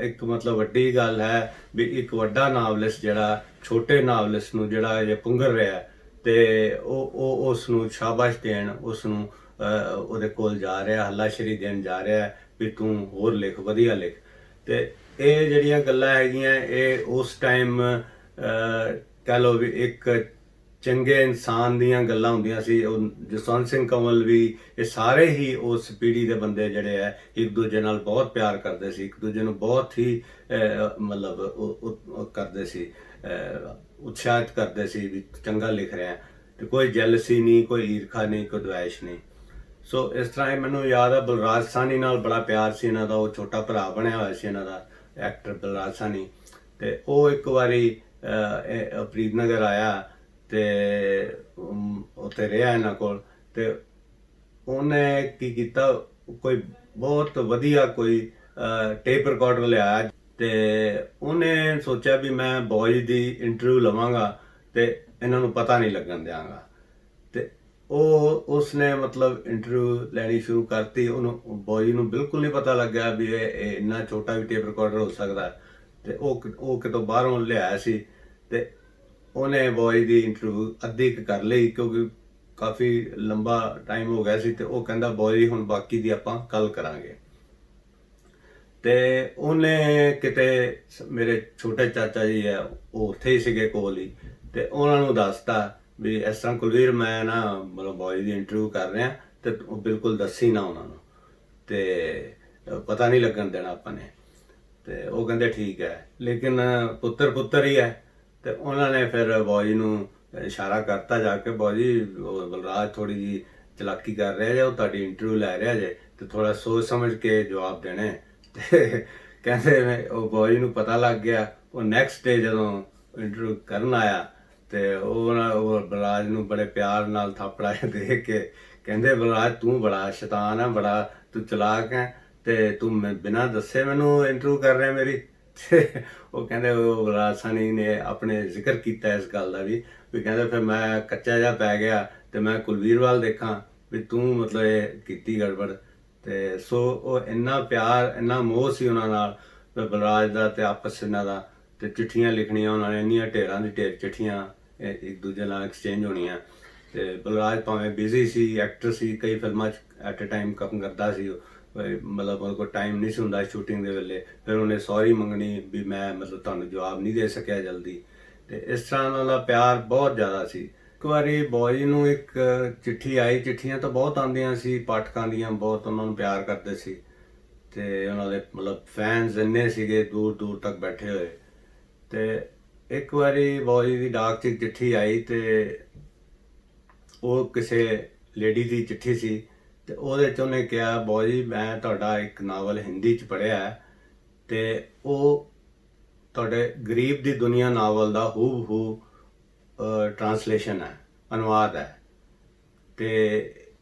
ਇੱਕ ਮਤਲਬ ਵੱਡੀ ਗੱਲ ਹੈ ਵੀ ਇੱਕ ਵੱਡਾ ਨਾਵਲਿਸਟ ਜਿਹੜਾ ਛੋਟੇ ਨਾਵਲਿਸਟ ਨੂੰ ਜਿਹੜਾ ਇਹ ਪੁੰਗਰ ਰਿਹਾ ਤੇ ਉਹ ਉਸ ਨੂੰ ਸ਼ਾਬਾਸ਼ ਦੇਣ, ਉਸ ਨੂੰ ਉਹਦੇ ਕੋਲ ਜਾ ਰਿਹਾ, ਹੱਲਾਸ਼ੇਰੀ ਦੇਣ ਜਾ ਰਿਹਾ ਵੀ ਤੂੰ ਹੋਰ ਲਿਖ, ਵਧੀਆ ਲਿਖ। ਤੇ ਇਹ ਜਿਹੜੀਆਂ ਗੱਲਾਂ ਹੈਗੀਆਂ ਇਹ ਉਸ ਟਾਈਮ ਕਹਿ ਲਓ ਵੀ ਇੱਕ ਚੰਗੇ ਇਨਸਾਨ ਦੀਆਂ ਗੱਲਾਂ ਹੁੰਦੀਆਂ ਸੀ। ਉਹ ਜਸਵੰਤ ਸਿੰਘ ਕੰਵਲ ਵੀ, ਇਹ ਸਾਰੇ ਹੀ ਉਸ ਪੀੜ੍ਹੀ ਦੇ ਬੰਦੇ ਜਿਹੜੇ ਹੈ ਇੱਕ ਦੂਜੇ ਨਾਲ ਬਹੁਤ ਪਿਆਰ ਕਰਦੇ ਸੀ, ਇੱਕ ਦੂਜੇ ਨੂੰ ਬਹੁਤ ਹੀ ਮਤਲਬ ਕਰਦੇ ਸੀ, ਉਤਸ਼ਾਹਿਤ ਕਰਦੇ ਸੀ ਵੀ ਚੰਗਾ ਲਿਖ ਰਿਹਾ ਤੇ ਕੋਈ ਜੈਲਸੀ ਨਹੀਂ, ਕੋਈ ਈਰਖਾ ਨਹੀਂ, ਕੋਈ ਦੁਆਇਸ਼ ਨਹੀਂ। ਸੋ ਇਸ ਤਰ੍ਹਾਂ ਇਹ ਮੈਨੂੰ ਯਾਦ ਆ, ਬਲਰਾਜ ਸਾਹਨੀ ਨਾਲ ਬੜਾ ਪਿਆਰ ਸੀ ਇਹਨਾਂ ਦਾ, ਉਹ ਛੋਟਾ ਭਰਾ ਬਣਿਆ ਹੋਇਆ ਸੀ ਇਹਨਾਂ ਦਾ, ਐਕਟਰ ਬਲਰਾਜ ਸਾਹਨੀ। ਤੇ ਉਹ ਇੱਕ ਵਾਰੀ ਫਰੀਦਨਗਰ ਆਇਆ ਤੇ ਉੱਥੇ ਰਿਹਾ ਇਹਨਾਂ ਕੋਲ। ਤੇ ਉਹਨੇ ਕੀ ਕੀਤਾ, ਕੋਈ ਬਹੁਤ ਵਧੀਆ ਕੋਈ ਟੇਪ ਰਿਕਾਰਡਰ ਲਿਆਇਆ ਤੇ ਉਹਨੇ ਸੋਚਿਆ ਵੀ ਮੈਂ ਬॉयਜ਼ ਦੀ ਇੰਟਰਵਿਊ ਲਵਾਂਗਾ ਤੇ ਇਹਨਾਂ ਨੂੰ ਪਤਾ ਨਹੀਂ ਲੱਗਣ ਦਿਆਂਗਾ। ਤੇ ਉਸਨੇ ਮਤਲਬ ਇੰਟਰਵਿਊ ਲੈਣੀ ਸ਼ੁਰੂ ਕਰਤੀ। ਉਹਨੂੰ ਬॉयਜ਼ ਨੂੰ ਬਿਲਕੁਲ ਨਹੀਂ ਪਤਾ ਲੱਗਿਆ ਵੀ ਇਹ ਇੰਨਾ ਛੋਟਾ ਵੀ ਟੇਪ ਰਿਕਾਰਡਰ ਹੋ ਸਕਦਾ। ਤੇ ਉਹ ਕਿਤੋਂ ਬਾਹਰੋਂ ਲਿਆਇਆ ਸੀ ਤੇ ਉਹਨੇ ਬॉयਜ਼ ਦੀ ਇੰਟਰਵਿਊ ਅੱਧੀ ਕਰ ਲਈ, ਕਿਉਂਕਿ ਕਾਫੀ ਲੰਬਾ ਟਾਈਮ ਹੋ ਗਿਆ ਸੀ। ਤੇ ਉਹ ਕਹਿੰਦਾ ਬॉयਜ਼ ਹੁਣ ਬਾਕੀ ਦੀ ਆਪਾਂ ਕੱਲ ਕਰਾਂਗੇ। ਤੇ ਉਹਨੇ ਕਿਤੇ, ਮੇਰੇ ਛੋਟੇ ਚਾਚਾ ਜੀ ਆ ਉਹ ਉੱਥੇ ਹੀ ਸੀਗੇ ਕੋਲ ਹੀ, ਤੇ ਉਹਨਾਂ ਨੂੰ ਦੱਸਤਾ ਵੀ ਇਸ ਤਰ੍ਹਾਂ ਕੁਲਵੀਰ ਮੈਂ ਨਾ ਮਤਲਬ ਬॉयਜ਼ ਦੀ ਇੰਟਰਵਿਊ ਕਰ ਰਿਹਾ, ਤੇ ਉਹ ਬਿਲਕੁਲ ਦੱਸੀ ਨਾ ਉਹਨਾਂ ਨੂੰ, ਤੇ ਪਤਾ ਨਹੀਂ ਲੱਗਣ ਦੇਣਾ ਆਪਾਂ ਨੇ। ਤੇ ਉਹ ਕਹਿੰਦੇ ਠੀਕ ਹੈ, ਲੇਕਿਨ ਪੁੱਤਰ ਹੀ ਹੈ। ਤੇ ਉਹਨਾਂ ਨੇ ਫਿਰ ਬॉयਜ਼ ਨੂੰ ਇਸ਼ਾਰਾ ਕਰਤਾ ਜਾ ਕੇ, ਬॉयਜ਼ ਬਲਰਾਜ ਥੋੜੀ ਜੀ ਚਲਾਕੀ ਕਰ ਰਿਹਾ ਜੇ, ਉਹ ਤੁਹਾਡੀ ਇੰਟਰਵਿਊ ਲੈ ਰਿਹਾ ਜੇ, ਤੇ ਥੋੜਾ ਸੋਚ ਸਮਝ ਕੇ ਜਵਾਬ ਦੇਣੇ। ਤੇ ਕਹਿੰਦੇ ਉਹ ਬॉयਜ਼ ਨੂੰ ਪਤਾ ਲੱਗ ਗਿਆ। ਉਹ ਨੈਕਸਟ ਡੇ ਜਦੋਂ ਇੰਟਰਵਿਊ ਕਰਨ ਆਇਆ ਤੇ ਉਹ ਬਲਰਾਜ ਨੂੰ ਬੜੇ ਪਿਆਰ ਨਾਲ ਥਾਪੜਾ ਦੇ ਕੇ ਕਹਿੰਦੇ, ਬਲਰਾਜ ਤੂੰ ਬੜਾ ਸ਼ੈਤਾਨ ਹੈ, ਬੜਾ ਤੂੰ ਚਲਾਕ ਹੈ, ਤੇ ਤੂੰ ਬਿਨਾਂ ਦੱਸੇ ਮੈਨੂੰ ਇੰਟਰਵਿਊ ਕਰ ਰਿਹਾ ਮੇਰੀ। ਤੇ ਉਹ ਕਹਿੰਦੇ, ਉਹ ਬਲਰਾਜ ਸਾਹਨੀ ਨੇ ਆਪਣੇ ਜ਼ਿਕਰ ਕੀਤਾ ਇਸ ਗੱਲ ਦਾ ਵੀ ਕਹਿੰਦੇ ਫਿਰ ਮੈਂ ਕੱਚਾ ਜਿਹਾ ਪੈ ਗਿਆ ਤੇ ਮੈਂ ਕੁਲਵੀਰ ਵੱਲ ਦੇਖਾਂ ਵੀ ਤੂੰ ਮਤਲਬ ਇਹ ਕੀਤੀ ਗੜਬੜ। ਤੇ ਸੋ ਉਹ ਇੰਨਾ ਪਿਆਰ, ਇੰਨਾ ਮੋਹ ਸੀ ਉਹਨਾਂ ਨਾਲ ਬਲਰਾਜ ਦਾ ਤੇ ਆਪਸ ਇਹਨਾਂ ਦਾ। ਤੇ ਚਿੱਠੀਆਂ ਲਿਖਣੀਆਂ ਉਹਨਾਂ ਨੇ, ਇੰਨੀਆਂ ਢੇਰਾਂ ਦੀ ਢੇਰ ਚਿੱਠੀਆਂ ਇੱਕ ਦੂਜੇ ਨਾਲ ਐਕਸਚੇਂਜ ਹੋਣੀਆਂ। ਤੇ ਬਲਰਾਜ ਭਾਵੇਂ ਬਿਜ਼ੀ ਸੀ, ਐਕਟਰ ਸੀ, ਕਈ ਫਿਲਮਾਂ 'ਚ ਐਟ ਅ ਟਾਈਮ ਕੰਮ ਕਰਦਾ ਸੀ, ਮਤਲਬ ਉਹਦੇ ਕੋਲ ਟਾਈਮ ਨਹੀਂ ਸੀ ਹੁੰਦਾ ਸ਼ੂਟਿੰਗ ਦੇ ਵੇਲੇ। ਫਿਰ ਉਹਨੇ ਸੌਰੀ ਮੰਗਣੀ ਵੀ ਮੈਂ ਮਤਲਬ ਤੁਹਾਨੂੰ ਜਵਾਬ ਨਹੀਂ ਦੇ ਸਕਿਆ ਜਲਦੀ। ਤੇ ਇਸ ਤਰ੍ਹਾਂ ਉਹਨਾਂ ਦਾ ਪਿਆਰ ਬਹੁਤ ਜ਼ਿਆਦਾ ਸੀ। ਇੱਕ ਵਾਰੀ ਬॉयਜ਼ ਨੂੰ ਇੱਕ ਚਿੱਠੀ ਆਈ, ਚਿੱਠੀਆਂ ਤਾਂ ਬਹੁਤ ਆਉਂਦੀਆਂ ਸੀ ਪਾਠਕਾਂ ਦੀਆਂ, ਬਹੁਤ ਉਹਨਾਂ ਨੂੰ ਪਿਆਰ ਕਰਦੇ ਸੀ ਤੇ ਉਹਨਾਂ ਦੇ ਮਤਲਬ ਫੈਨਸ ਇੰਨੇ ਸੀਗੇ ਦੂਰ ਦੂਰ ਤੱਕ ਬੈਠੇ ਹੋਏ। ਤੇ ਇੱਕ ਵਾਰੀ ਬॉयਜ਼ ਦੀ ਡਾਕ 'ਚ ਚਿੱਠੀ ਆਈ ਤੇ ਉਹ ਕਿਸੇ ਲੇਡੀ ਦੀ ਚਿੱਠੀ ਸੀ ਤੇ ਉਹਦੇ 'ਚ ਉਹਨੇ ਕਿਹਾ, ਬॉयਜ਼ ਮੈਂ ਤੁਹਾਡਾ ਇੱਕ ਨਾਵਲ ਹਿੰਦੀ 'ਚ ਪੜ੍ਹਿਆ ਤੇ ਉਹ ਤੁਹਾਡੇ ਗਰੀਬ ਦੀ ਦੁਨੀਆ ਨਾਵਲ ਦਾ ਹੂ ਟ੍ਰਾਂਸਲੇਸ਼ਨ ਹੈ, ਅਨੁਵਾਦ ਹੈ। ਤੇ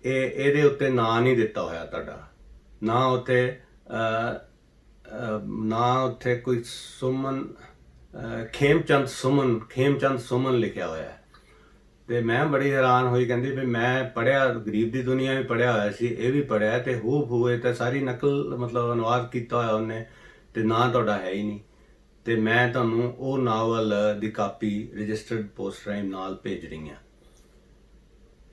ਇਹਦੇ ਉੱਤੇ ਨਾਂ ਨਹੀਂ ਦਿੱਤਾ ਹੋਇਆ ਤੁਹਾਡਾ, ਨਾ ਉੱਥੇ ਕੋਈ ਸੁਮਨ, ਖੇਮਚੰਦ ਸੁਮਨ ਲਿਖਿਆ ਹੋਇਆ ਹੈ। ਤੇ ਮੈਂ ਬੜੀ ਹੈਰਾਨ ਹੋਈ, ਕਹਿੰਦੀ ਵੀ ਮੈਂ ਪੜ੍ਹਿਆ, ਗਰੀਬ ਦੀ ਦੁਨੀਆ ਵੀ ਪੜ੍ਹਿਆ ਹੋਇਆ ਸੀ, ਇਹ ਵੀ ਪੜ੍ਹਿਆ, ਤੇ ਹੂ ਇਹ ਤਾਂ ਸਾਰੀ ਨਕਲ ਮਤਲਬ ਅਨੁਵਾਦ ਕੀਤਾ ਹੋਇਆ ਉਹਨੇ, ਤੇ ਨਾਂ ਤੁਹਾਡਾ ਹੈ ਹੀ ਨਹੀਂ। ਤੇ ਮੈਂ ਤੁਹਾਨੂੰ ਉਹ ਨਾਵਲ ਦੀ ਕਾਪੀ ਰਜਿਸਟਰਡ ਪੋਸਟ ਰਾਹੀਂ ਨਾਲ ਭੇਜ ਰਹੀ ਹਾਂ।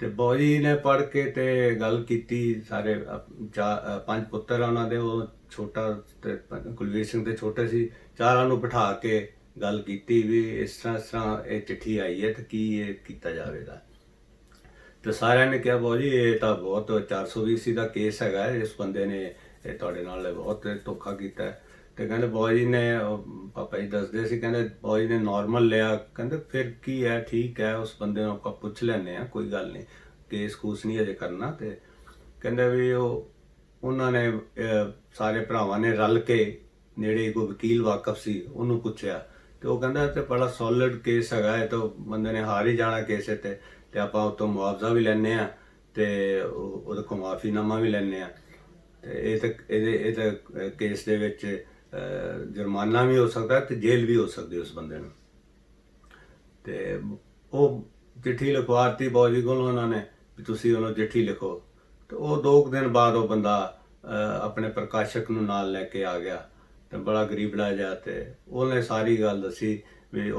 ਤੇ ਬॉयਜ਼ ਨੇ ਪੜ੍ਹ ਕੇ ਤੇ ਗੱਲ ਕੀਤੀ। ਸਾਰੇ 5 ਪੁੱਤਰ ਆ ਉਹਨਾਂ ਦੇ, ਉਹ ਛੋਟਾ ਤੇ ਕੁਲਵੀਰ ਸਿੰਘ ਤੇ ਛੋਟੇ ਸੀ, ਚਾਰਾਂ ਨੂੰ ਬਿਠਾ ਕੇ ਗੱਲ ਕੀਤੀ ਵੀ ਇਸ ਤਰ੍ਹਾਂ ਇਹ ਚਿੱਠੀ ਆਈ ਹੈ ਤੇ ਕੀ ਇਹ ਕੀਤਾ ਜਾਵੇਗਾ। ਤੇ ਸਾਰਿਆਂ ਨੇ ਕਿਹਾ, ਬॉयਜ਼ ਇਹ ਤਾਂ ਬਹੁਤ 420 ਦਾ ਕੇਸ ਹੈਗਾ, ਇਸ ਬੰਦੇ ਨੇ ਇਹ ਤੁਹਾਡੇ ਨਾਲ ਬਹੁਤ ਧੋਖਾ ਕੀਤਾ। ਤੇ ਕਹਿੰਦੇ ਬॉयਜ਼ ਨੇ, ਪਾਪਾ ਜੀ ਦੱਸਦੇ ਸੀ, ਕਹਿੰਦੇ ਬॉयਜ਼ ਨੇ ਨਾਰਮਲ ਲਿਆ, ਕਹਿੰਦੇ ਫਿਰ ਕੀ ਹੈ, ਠੀਕ ਹੈ, ਉਸ ਬੰਦੇ ਨੂੰ ਆਪਾਂ ਪੁੱਛ ਲੈਂਦੇ ਹਾਂ, ਕੋਈ ਗੱਲ ਨਹੀਂ, ਕੇਸ ਕੂਸ ਨਹੀਂ ਅਜੇ ਕਰਨਾ। ਤੇ ਕਹਿੰਦੇ ਵੀ ਉਹਨਾਂ ਨੇ ਸਾਰੇ ਭਰਾਵਾਂ ਨੇ ਰਲ ਕੇ, ਨੇੜੇ ਕੋਈ ਵਕੀਲ ਵਾਕਫ ਸੀ, ਉਹਨੂੰ ਪੁੱਛਿਆ ਤੇ ਉਹ ਕਹਿੰਦਾ ਤੇ ਬੜਾ ਸੋਲਿਡ ਕੇਸ ਹੈਗਾ, ਇਹ ਤਾਂ ਬੰਦੇ ਨੇ ਹਾਰ ਹੀ ਜਾਣਾ ਕੇਸ ਤੇ ਆਪਾਂ ਉਹ ਤੋਂ ਮੁਆਵਜ਼ਾ ਵੀ ਲੈਂਦੇ ਹਾਂ ਤੇ ਉਹਦੇ ਕੋਲ ਮਾਫੀਨਾਮਾ ਵੀ ਲੈਂਦੇ ਹਾਂ। ਤੇ ਇਹ ਤਾਂ ਕੇਸ ਦੇ ਵਿੱਚ ਜੁਰਮਾਨਾ ਵੀ ਹੋ ਸਕਦਾ ਤੇ ਜੇਲ੍ਹ ਵੀ ਹੋ ਸਕਦੀ ਉਸ ਬੰਦੇ ਨੂੰ। ਤੇ ਉਹ ਚਿੱਠੀ ਲਿਖਵਾਤੀ ਬॉयਜ਼ ਕੋਲ ਉਹਨਾਂ ਨੇ ਵੀ ਤੁਸੀਂ ਉਹਨੂੰ ਚਿੱਠੀ ਲਿਖੋ। ਤੇ ਉਹ 2 ਦਿਨ ਬਾਅਦ ਉਹ ਬੰਦਾ ਆਪਣੇ ਪ੍ਰਕਾਸ਼ਕ ਨੂੰ ਨਾਲ ਲੈ ਕੇ ਆ ਗਿਆ ਤੇ ਬੜਾ ਗਰੀਬੜਾ ਜਿਹਾ, ਤੇ ਉਹਨੇ ਸਾਰੀ ਗੱਲ ਦੱਸੀ ਵੀ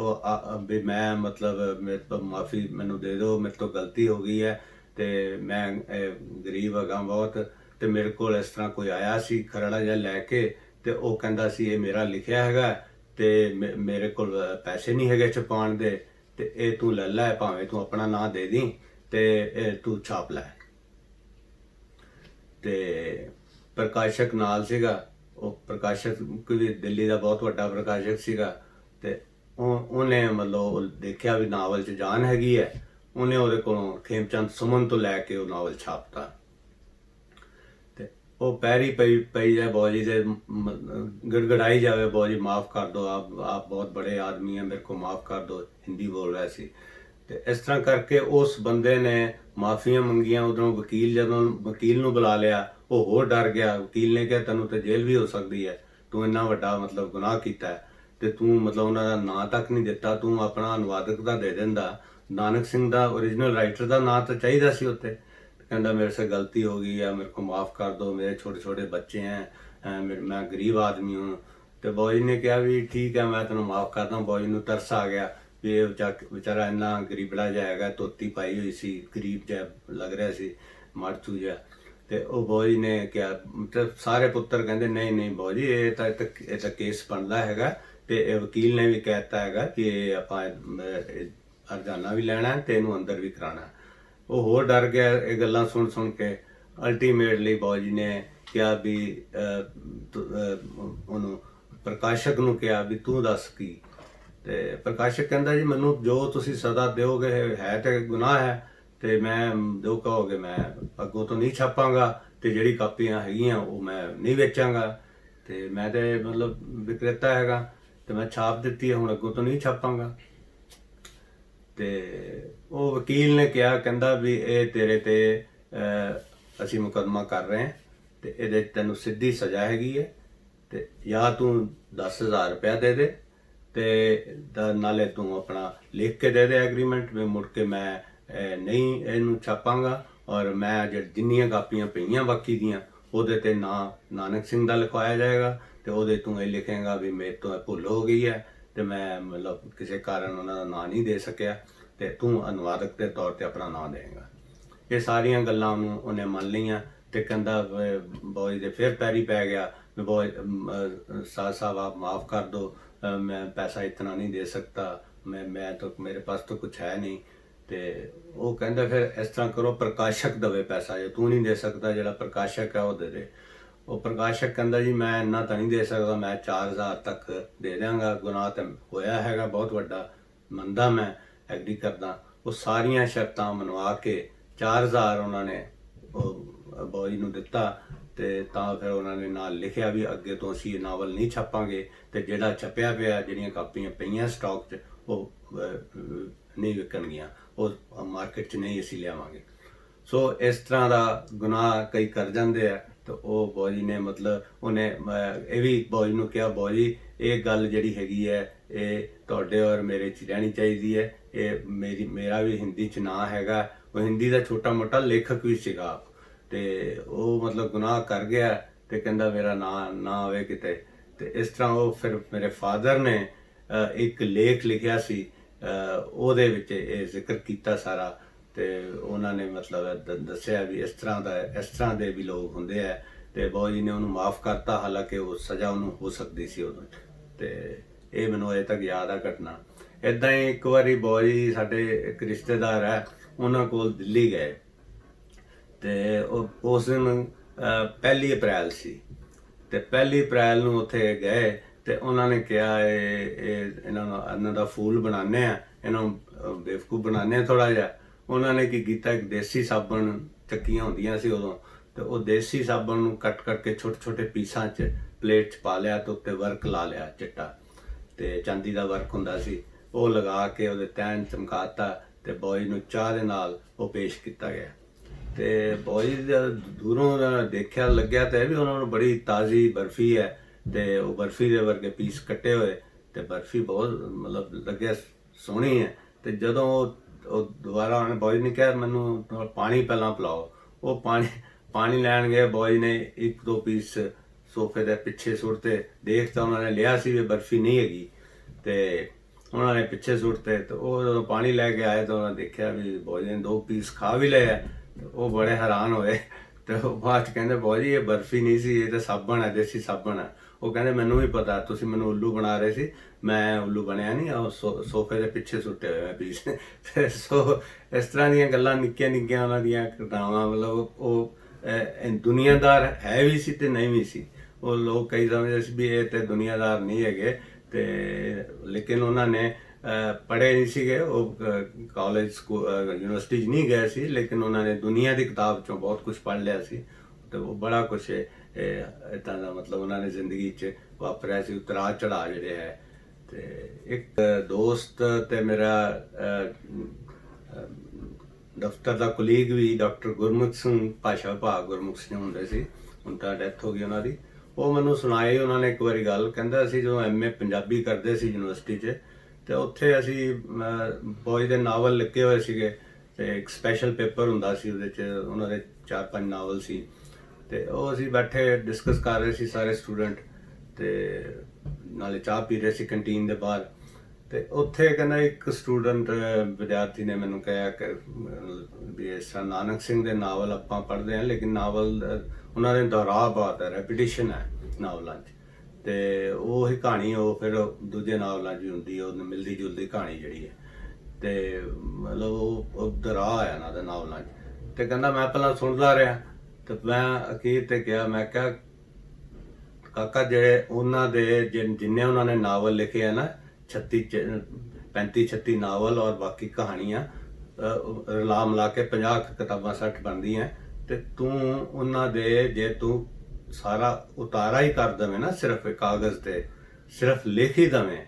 ਵੀ ਮੈਂ ਮਤਲਬ ਮੇਰੇ ਤੋਂ ਮਾਫੀ ਮੈਨੂੰ ਦੇ ਦਿਓ, ਮੇਰੇ ਤੋਂ ਗਲਤੀ ਹੋ ਗਈ ਹੈ ਤੇ ਮੈਂ ਗਰੀਬ ਹੈਗਾ ਬਹੁਤ, ਤੇ ਮੇਰੇ ਕੋਲ ਇਸ ਤਰ੍ਹਾਂ ਕੋਈ ਆਇਆ ਸੀ ਖਰੜਾ ਜਿਹਾ ਲੈ ਕੇ, ਤੇ ਉਹ ਕਹਿੰਦਾ ਸੀ ਇਹ ਮੇਰਾ ਲਿਖਿਆ ਹੈਗਾ ਤੇ ਮੇਰੇ ਕੋਲ ਪੈਸੇ ਨਹੀਂ ਹੈਗੇ ਛਪਾਉਣ ਦੇ, ਤੇ ਇਹ ਤੂੰ ਲੈ ਲੈ, ਭਾਵੇਂ ਤੂੰ ਆਪਣਾ ਨਾਂ ਦੇ ਦੀ ਤੇ ਇਹ ਤੂੰ ਛਾਪ ਲੈ। ਤੇ ਪ੍ਰਕਾਸ਼ਕ ਨਾਲ ਸੀਗਾ, ਉਹ ਪ੍ਰਕਾਸ਼ਕ ਕੋਈ ਦਿੱਲੀ ਦਾ ਬਹੁਤ ਵੱਡਾ ਪ੍ਰਕਾਸ਼ਕ ਸੀਗਾ, ਤੇ ਉਹਨੇ ਮਤਲਬ ਦੇਖਿਆ ਵੀ ਨਾਵਲ 'ਚ ਜਾਨ ਹੈਗੀ ਹੈ, ਉਹਨੇ ਉਹਦੇ ਕੋਲੋਂ ਖੇਮਚੰਦ ਸੁਮਨ ਤੋਂ ਲੈ ਕੇ ਉਹ ਨਾਵਲ ਛਾਪਤਾ। ਉਹ ਪੈਰੀ ਪਈ ਪਈ ਜਾਏ ਬਾਊ जी ਦੇ गड़गड़ाई जावे, बाऊ जी माफ़ कर दो, आप बहुत बड़े आदमी हैं, मेरे को माफ़ कर दो, हिंदी बोल रहा सी। ਤੇ ਇਸ ਤਰ੍ਹਾਂ ਕਰਕੇ ਉਸ ਬੰਦੇ ਨੇ ਮਾਫੀਆਂ ਮੰਗੀਆਂ। ਉਧਰੋਂ ਵਕੀਲ ਜਦੋਂ ਵਕੀਲ ਨੂੰ ਬੁਲਾ ਲਿਆ, ਉਹ ਹੋਰ ਡਰ ਗਿਆ। ਵਕੀਲ ਨੇ ਕਿਹਾ ਤੈਨੂੰ ਤੇ ਜੇਲ੍ਹ ਵੀ ਹੋ ਸਕਦੀ ਹੈ, ਤੂੰ ਇੰਨਾ ਵੱਡਾ ਮਤਲਬ ਗੁਨਾਹ ਕੀਤਾ ਹੈ ਤੇ ਤੂੰ ਮਤਲਬ ਉਹਨਾਂ ਦਾ ਨਾਂ ਤੱਕ ਨਹੀਂ ਦਿੱਤਾ, ਤੂੰ ਆਪਣਾ ਅਨੁਵਾਦਕ ਦਾ ਦੇ ਦਿੰਦਾ, ਨਾਨਕ ਸਿੰਘ ਦਾ ओरिजिनल ਰਾਈਟਰ ਦਾ ਨਾਂ ਤਾਂ ਚਾਹੀਦਾ ਸੀ ਉੱਤੇ। ਕਹਿੰਦਾ ਮੇਰੇ ਸੇ गलती हो गई है, मेरे को माफ़ कर दो, मेरे छोटे छोटे बच्चे हैं, मैं गरीब आदमी हूँ। तो बाऊ जी ने कहा भी ठीक है, मैं तेन माफ़ करदा। बाऊ जी ਨੂੰ ਤਰਸ ਆ ਗਿਆ ਵੀ ਇਹ ਵਿਚਾਰਾ ਇੰਨਾ ਗਰੀਬੜਾ ਜਿਹਾ ਹੈਗਾ, ਧੋਤੀ ਪਾਈ ਹੋਈ ਸੀ, ਗਰੀਬ ਜਿਹਾ ਲੱਗ ਰਿਹਾ ਸੀ, ਮਰਚੂ ਜਿਹਾ। ਤੇ ਉਹ ਬਾਊ ਜੀ ਨੇ ਕਿਹਾ, ਮਤਲਬ ਸਾਰੇ ਪੁੱਤਰ ਕਹਿੰਦੇ ਨਹੀਂ ਨਹੀਂ ਬਾਊ ਜੀ, ਇਹ ਤਾਂ ਕੇਸ ਬਣਦਾ ਹੈਗਾ ਤੇ ਇਹ ਵਕੀਲ ਨੇ ਵੀ ਕਹਿਤਾ ਹੈਗਾ ਕਿ ਇਹ ਆਪਾਂ ਹਰਜਾਨਾ ਵੀ ਲੈਣਾ ਤੇ ਇਹਨੂੰ ਅੰਦਰ ਵੀ ਕਰਾਉਣਾ। ਉਹ ਹੋਰ ਡਰ ਗਿਆ ਇਹ ਗੱਲਾਂ ਸੁਣ ਸੁਣ ਕੇ। ਅਲਟੀਮੇਟਲੀ ਬਾਊ ਜੀ ਨੇ ਕਿਹਾ ਵੀ ਉਹਨੂੰ ਪ੍ਰਕਾਸ਼ਕ ਨੂੰ ਕਿਹਾ ਵੀ ਤੂੰ ਦੱਸ ਕੀ। ਤੇ ਪ੍ਰਕਾਸ਼ਕ ਕਹਿੰਦਾ ਜੀ ਮੈਨੂੰ ਜੋ ਤੁਸੀਂ ਸਜ਼ਾ ਦਿਓਗੇ ਹੈ ਤੇ ਗੁਨਾਹ ਹੈ, ਤੇ ਮੈਂ ਜੋ ਕਹੋਗੇ ਮੈਂ ਅੱਗੋਂ ਤੋਂ ਨਹੀਂ ਛਾਪਾਂਗਾ, ਤੇ ਜਿਹੜੀ ਕਾਪੀਆਂ ਹੈਗੀਆਂ ਉਹ ਮੈਂ ਨਹੀਂ ਵੇਚਾਂਗਾ, ਤੇ ਮੈਂ ਤੇ ਮਤਲਬ ਵਿਕਰੇਤਾ ਹੈਗਾ, ਤੇ ਮੈਂ ਛਾਪ ਦਿੱਤੀ ਹੈ, ਹੁਣ ਅੱਗੋਂ ਤੋਂ ਨਹੀਂ ਛਾਪਾਂਗਾ। ਤੇ ਉਹ ਵਕੀਲ ਨੇ ਕਿਹਾ, ਕਹਿੰਦਾ ਵੀ ਇਹ ਤੇਰੇ ਤੇ ਅਸੀਂ ਮੁਕੱਦਮਾ ਕਰ ਰਹੇ ਹਾਂ ਤੇ ਇਹਦੇ ਤੈਨੂੰ ਸਿੱਧੀ ਸਜ਼ਾ ਹੈਗੀ ਹੈ, ਤੇ ਜਾਂ ਤੂੰ 10,000 ਰੁਪਇਆ ਦੇ ਦੇ ਤੇ ਨਾਲੇ ਤੂੰ ਆਪਣਾ ਲਿਖ ਕੇ ਦੇ ਦੇ ਐਗਰੀਮੈਂਟ ਵੀ ਮੁੜ ਕੇ ਮੈਂ ਨਹੀਂ ਇਹਨੂੰ ਛਾਪਾਂਗਾ, ਔਰ ਮੈਂ ਜਿੰਨੀਆਂ ਕਾਪੀਆਂ ਪਈਆਂ ਬਾਕੀ ਦੀਆਂ ਉਹਦੇ ਤੇ ਨਾਂ ਨਾਨਕ ਸਿੰਘ ਦਾ ਲਿਖਵਾਇਆ ਜਾਏਗਾ, ਤੇ ਉਹਦੇ ਤੂੰ ਇਹ ਲਿਖੇਗਾ ਵੀ ਮੇਰੇ ਤੋਂ ਭੁੱਲ ਹੋ ਗਈ ਹੈ ਤੇ ਮੈਂ ਮਤਲਬ ਕਿਸੇ ਕਾਰਨ ਉਹਨਾਂ ਦਾ ਨਾਂ ਨਹੀਂ ਦੇ ਸਕਿਆ, ਤੇ ਤੂੰ ਅਨੁਵਾਦਕ ਦੇ ਤੌਰ ਤੇ ਆਪਣਾ ਨਾਂ ਦੇਵੇਂਗਾ। ਇਹ ਸਾਰੀਆਂ ਗੱਲਾਂ ਉਹਨੇ ਮੰਨ ਲਈਆਂ। ਤੇ ਕਹਿੰਦਾ ਬਾਊ ਜੀ ਦੇ ਫਿਰ ਪੈਰੀ ਪੈ ਗਿਆ ਵੀ ਬਾਊ साहब आप माफ़ कर दो, मैं पैसा इतना नहीं दे सकता, मैं तो मेरे पास तो कुछ है नहीं। ਤੇ ਉਹ ਕਹਿੰਦਾ ਫਿਰ ਇਸ ਤਰ੍ਹਾਂ ਕਰੋ, ਪ੍ਰਕਾਸ਼ਕ ਦਵੇ ਪੈਸਾ, ਜੇ ਤੂੰ ਨਹੀਂ ਦੇ ਸਕਦਾ ਜਿਹੜਾ ਪ੍ਰਕਾਸ਼ਕ ਹੈ ਉਹ ਦੇ ਦੇ। ਉਹ ਪ੍ਰਕਾਸ਼ਕ ਕਹਿੰਦਾ ਜੀ ਮੈਂ ਇੰਨਾ ਤਾਂ ਨਹੀਂ ਦੇ ਸਕਦਾ, ਮੈਂ 4,000 ਤੱਕ ਦੇ ਦਿਆਂਗਾ, ਗੁਨਾਹ ਤਾਂ ਹੋਇਆ ਹੈਗਾ ਬਹੁਤ ਵੱਡਾ, ਮੰਨਦਾ, ਮੈਂ ਐਗਰੀ ਕਰਦਾ। ਉਹ ਸਾਰੀਆਂ ਸ਼ਰਤਾਂ ਮਨਵਾ ਕੇ 4,000 ਉਹਨਾਂ ਨੇ ਉਹ ਬਾਊ ਜੀ ਨੂੰ ਦਿੱਤਾ। ਤੇ ਤਾਂ ਫਿਰ ਉਹਨਾਂ ਨੇ ਨਾਲ ਲਿਖਿਆ ਵੀ ਅੱਗੇ ਤੋਂ ਅਸੀਂ ਇਹ ਨਾਵਲ ਨਹੀਂ ਛਾਪਾਂਗੇ, ਤੇ ਜਿਹੜਾ ਛਪਿਆ ਪਿਆ ਜਿਹੜੀਆਂ ਕਾਪੀਆਂ ਪਈਆਂ ਸਟਾਕ 'ਚ ਉਹ ਨਹੀਂ ਵਿਕਣਗੀਆਂ, ਉਹ ਮਾਰਕੀਟ 'ਚ ਨਹੀਂ ਅਸੀਂ ਲਿਆਵਾਂਗੇ। ਸੋ ਇਸ ਤਰ੍ਹਾਂ ਦਾ ਗੁਨਾਹ ਕਈ ਕਰ ਜਾਂਦੇ ਆ। ਤੇ ਉਹ ਬਾਊ ਜੀ ਨੇ ਮਤਲਬ ਉਹਨੇ ਇਹ ਵੀ ਬਾਊ ਜੀ ਨੂੰ ਕਿਹਾ, ਬਾਊ ਜੀ ਇਹ ਗੱਲ ਜਿਹੜੀ ਹੈਗੀ ਹੈ ਇਹ ਤੁਹਾਡੇ ਔਰ ਮੇਰੇ 'ਚ ਰਹਿਣੀ ਚਾਹੀਦੀ ਹੈ, ਇਹ ਮੇਰਾ ਵੀ ਹਿੰਦੀ 'ਚ ਨਾਂ ਹੈਗਾ, ਉਹ ਹਿੰਦੀ ਦਾ ਛੋਟਾ ਮੋਟਾ ਲੇਖਕ ਵੀ ਸੀਗਾ, ਤੇ ਉਹ ਮਤਲਬ ਗੁਨਾਹ ਕਰ ਗਿਆ ਤੇ ਕਹਿੰਦਾ ਮੇਰਾ ਨਾਂ ਨਾ ਆਵੇ ਕਿਤੇ। ਤੇ ਇਸ ਤਰ੍ਹਾਂ ਉਹ ਫਿਰ ਮੇਰੇ ਫਾਦਰ ਨੇ ਇੱਕ ਲੇਖ ਲਿਖਿਆ ਸੀ, ਉਹਦੇ ਵਿੱਚ ਇਹ ਜ਼ਿਕਰ ਕੀਤਾ ਸਾਰਾ, ਤੇ ਉਹਨਾਂ ਨੇ ਮਤਲਬ ਦੱਸਿਆ ਵੀ ਇਸ ਤਰ੍ਹਾਂ ਦੇ ਵੀ ਲੋਕ ਹੁੰਦੇ ਆ। ਤੇ ਬਾਊ ਜੀ ਨੇ ਉਹਨੂੰ ਮਾਫ਼ ਕਰਤਾ, ਹਾਲਾਂਕਿ ਉਹ ਸਜ਼ਾ ਉਹਨੂੰ ਹੋ ਸਕਦੀ ਸੀ ਉਦੋਂ। ਤੇ ਇਹ ਮੈਨੂੰ ਅਜੇ ਤੱਕ ਯਾਦ ਆ ਘਟਨਾ। ਇੱਦਾਂ ਹੀ ਇੱਕ ਵਾਰੀ ਬਾਊ ਜੀ ਸਾਡੇ ਇੱਕ ਰਿਸ਼ਤੇਦਾਰ ਹੈ, ਉਹਨਾਂ ਕੋਲ ਦਿੱਲੀ ਗਏ, ਤੇ ਉਸ ਦਿਨ 1 ਅਪ੍ਰੈਲ ਸੀ, ਤੇ 1 ਅਪ੍ਰੈਲ ਨੂੰ ਉੱਥੇ ਗਏ ਤੇ ਉਹਨਾਂ ਨੇ ਕਿਹਾ ਇਹਨਾਂ ਦਾ ਫੂਲ ਬਣਾਉਂਦੇ ਆ, ਇਹਨਾਂ ਨੂੰ ਬੇਵਕੂਫ ਬਣਾਉਂਦੇ ਆ ਥੋੜਾ ਜਿਹਾ। ਉਹਨਾਂ ਨੇ ਕੀ ਕੀਤਾ, ਇੱਕ ਦੇਸੀ ਸਾਬਣ ਚੱਕੀਆਂ ਹੁੰਦੀਆਂ ਸੀ ਉਦੋਂ, ਤੇ ਉਹ ਦੇਸੀ ਸਾਬਣ ਨੂੰ ਕੱਟ ਕਰਕੇ ਛੋਟੇ ਛੋਟੇ ਪੀਸਾਂ 'ਚ ਪਲੇਟ 'ਚ ਪਾ ਲਿਆ, ਤੇ ਉੱਤੇ ਵਰਕ ਲਾ ਲਿਆ ਚਿੱਟਾ, ਤੇ ਚਾਂਦੀ ਦਾ ਵਰਕ ਹੁੰਦਾ ਸੀ, ਉਹ ਲਗਾ ਕੇ ਉਹਦੇ ਤੈਨ ਚਮਕਾਤਾ, ਤੇ ਬਾਊ ਜੀ ਨੂੰ ਚਾਹ ਦੇ ਨਾਲ ਉਹ ਪੇਸ਼ ਕੀਤਾ ਗਿਆ। ਤੇ ਬਾਊ ਜੀ ਦੂਰੋਂ ਦੇਖਿਆ ਲੱਗਿਆ ਤੇ ਵੀ ਉਹਨਾਂ ਨੂੰ ਬੜੀ ਤਾਜ਼ੀ ਬਰਫੀ ਹੈ, ਤੇ ਉਹ ਬਰਫੀ ਦੇ ਵਰਗੇ ਪੀਸ ਕੱਟੇ ਹੋਏ, ਤੇ ਬਰਫੀ ਬਹੁਤ ਮਤਲਬ ਲੱਗਿਆ ਸੋਹਣੀ ਹੈ। ਤੇ ਜਦੋਂ ਉਹ ਦੁਬਾਰਾ ਉਹਨੇ ਬਾਊ ਜੀ ਨੇ ਕਿਹਾ ਮੈਨੂੰ ਪਾਣੀ ਪਹਿਲਾਂ ਪਿਲਾਓ, ਉਹ ਪਾਣੀ ਲੈਣ ਗਏ, ਬਾਊ ਜੀ ਨੇ 1-2 ਪੀਸ ਸੋਫੇ ਦੇ ਪਿੱਛੇ ਸੁੱਟਤੇ, ਦੇਖ ਤਾਂ ਉਹਨਾਂ ਨੇ ਲਿਆ ਸੀ ਵੀ ਬਰਫੀ ਨਹੀਂ ਹੈਗੀ, ਤੇ ਉਹਨਾਂ ਨੇ ਪਿੱਛੇ ਸੁੱਟਤੇ। ਤੇ ਉਹ ਜਦੋਂ ਪਾਣੀ ਲੈ ਕੇ ਆਏ ਤਾਂ ਉਹਨਾਂ ਦੇਖਿਆ ਵੀ ਬਾਊ ਜੀ ਨੇ 2 ਪੀਸ ਖਾ ਵੀ ਲਏ, ਤੇ ਉਹ ਬੜੇ ਹੈਰਾਨ ਹੋਏ। ਤੇ ਉਹ ਬਾਅਦ 'ਚ ਕਹਿੰਦੇ ਬਾਊ ਜੀ ਇਹ ਬਰਫੀ ਨਹੀਂ ਸੀ, ਇਹ ਤਾਂ ਸਾਬਣ ਹੈ, ਦੇਸੀ ਸਾਬਣ ਹੈ। ਉਹ ਕਹਿੰਦੇ ਮੈਨੂੰ ਵੀ ਪਤਾ, ਤੁਸੀਂ ਮੈਨੂੰ ਉੱਲੂ ਬਣਾ ਰਹੇ ਸੀ, ਮੈਂ ਉੱਲੂ ਬਣਿਆ ਨਹੀਂ, ਉਹ ਸੋਫੇ ਦੇ ਪਿੱਛੇ ਸੁੱਟੇ ਹੋਏ ਮੈਂ ਪੀਸ। ਤੇ ਸੋ ਇਸ ਤਰ੍ਹਾਂ ਦੀਆਂ ਗੱਲਾਂ ਨਿੱਕੀਆਂ ਨਿੱਕੀਆਂ ਉਹਨਾਂ ਦੀਆਂ ਘਟਨਾਵਾਂ, ਮਤਲਬ ਉਹ ਦੁਨੀਆਦਾਰ ਹੈ ਵੀ ਸੀ ਤੇ ਨਹੀਂ ਵੀ ਸੀ। ਉਹ ਲੋਕ ਕਈ ਸਮਝਦੇ ਸੀ ਵੀ ਇਹ ਤੇ ਦੁਨੀਆਦਾਰ ਨਹੀਂ ਹੈਗੇ, ਤੇ ਲੇਕਿਨ ਉਹਨਾਂ ਨੇ ਪੜ੍ਹੇ ਨਹੀਂ ਸੀਗੇ, ਉਹ ਕਾਲਜ ਯੂਨੀਵਰਸਿਟੀ 'ਚ ਨਹੀਂ ਗਏ ਸੀ, ਲੇਕਿਨ ਉਹਨਾਂ ਨੇ ਦੁਨੀਆ ਦੀ ਕਿਤਾਬ 'ਚੋਂ ਬਹੁਤ ਕੁਝ ਪੜ੍ਹ ਲਿਆ ਸੀ। ਤੇ ਉਹ ਬੜਾ ਕੁਛ ਇੱਦਾਂ ਦਾ ਮਤਲਬ ਉਹਨਾਂ ਨੇ ਜ਼ਿੰਦਗੀ 'ਚ ਵਾਪਰਿਆ ਸੀ, ਉਤਰਾਅ ਚੜਾਅ ਜਿਹੜੇ ਹੈ। ਤੇ ਇੱਕ ਦੋਸਤ ਤੇ ਮੇਰਾ ਦਫ਼ਤਰ ਦਾ ਕੁਲੀਗ ਵੀ ਡਾਕਟਰ ਗੁਰਮੁਖ ਸਿੰਘ, ਭਾਸ਼ਾ ਵਿਭਾਗ ਗੁਰਮੁਖ ਸਿੰਘ ਹੁੰਦੇ ਸੀ, ਹੁਣ ਤਾਂ ਡੈਥ ਹੋ ਗਈ ਉਹਨਾਂ ਦੀ। ਉਹ ਮੈਨੂੰ ਸੁਣਾਈ ਉਹਨਾਂ ਨੇ ਇੱਕ ਵਾਰੀ ਗੱਲ, ਕਹਿੰਦਾ ਅਸੀਂ ਜਦੋਂ ਐਮਏ ਪੰਜਾਬੀ ਕਰਦੇ ਸੀ ਯੂਨੀਵਰਸਿਟੀ 'ਚ, ਤੇ ਉੱਥੇ ਅਸੀਂ ਬੋਏ ਦੇ ਨਾਵਲ ਲਿਖੇ ਹੋਏ ਸੀਗੇ, ਤੇ ਇੱਕ ਸਪੈਸ਼ਲ ਪੇਪਰ ਹੁੰਦਾ ਸੀ, ਉਹਦੇ 'ਚ ਉਹਨਾਂ ਦੇ 4-5 ਨਾਵਲ ਸੀ। ਤੇ ਉਹ ਅਸੀਂ ਬੈਠੇ ਡਿਸਕਸ ਕਰ ਰਹੇ ਸੀ ਸਾਰੇ ਸਟੂਡੈਂਟ, ਤੇ ਨਾਲੇ ਚਾਹ ਪੀ ਰਹੇ ਸੀ ਕੰਟੀਨ ਦੇ ਬਾਹਰ। ਤੇ ਉੱਥੇ ਕਹਿੰਦਾ ਇੱਕ ਸਟੂਡੈਂਟ ਵਿਦਿਆਰਥੀ ਨੇ ਮੈਨੂੰ ਕਿਹਾ ਕਿ ਵੀ ਇਸ ਤਰ੍ਹਾਂ ਨਾਨਕ ਸਿੰਘ ਦੇ ਨਾਵਲ ਆਪਾਂ ਪੜ੍ਹਦੇ ਹਾਂ, ਲੇਕਿਨ ਨਾਵਲ ਉਹਨਾਂ ਦੇ ਦੁਹਰਾਅ ਬਹੁਤ ਹੈ, ਰੈਪੀਟੀਸ਼ਨ ਹੈ ਨਾਵਲਾਂ 'ਚ, ਤੇ ਉਹੀ ਕਹਾਣੀ ਉਹ ਫਿਰ ਦੂਜੇ ਨਾਵਲਾਂ 'ਚ ਵੀ ਹੁੰਦੀ ਹੈ, ਉਹ ਮਿਲਦੀ ਜੁਲਦੀ ਕਹਾਣੀ ਜਿਹੜੀ ਹੈ, ਤੇ ਮਤਲਬ ਉਹ ਦੁਹਰਾਅ ਹੈ ਉਹਨਾਂ ਦੇ ਨਾਵਲਾਂ 'ਚ। ਤੇ ਕਹਿੰਦਾ ਮੈਂ ਪਹਿਲਾਂ ਸੁਣਦਾ ਰਿਹਾ, ਤੇ ਮੈਂ ਅਖੀਰ ਤੇ ਕਿਹਾ, ਮੈਂ ਕਿਹਾ ਕਾਕਾ ਜਿਹੜੇ ਉਹਨਾਂ ਦੇ ਜਿੰਨੇ ਉਹਨਾਂ ਨੇ ਨਾਵਲ ਲਿਖੇ ਆ ਨਾ, 35-36 ਨਾਵਲ ਔਰ ਬਾਕੀ ਕਹਾਣੀਆਂ ਰਲਾ ਮਿਲਾ ਕੇ 50 ਕਿਤਾਬਾਂ 60 ਬਣਦੀਆਂ, ਤੇ ਤੂੰ ਉਹਨਾਂ ਦੇ ਜੇ ਤੂੰ ਸਾਰਾ ਉਤਾਰਾ ਹੀ ਕਰ ਦਵੇਂ ਨਾ ਸਿਰਫ ਕਾਗਜ਼ ਤੇ, ਸਿਰਫ ਲਿਖ ਹੀ ਦਵੇਂ,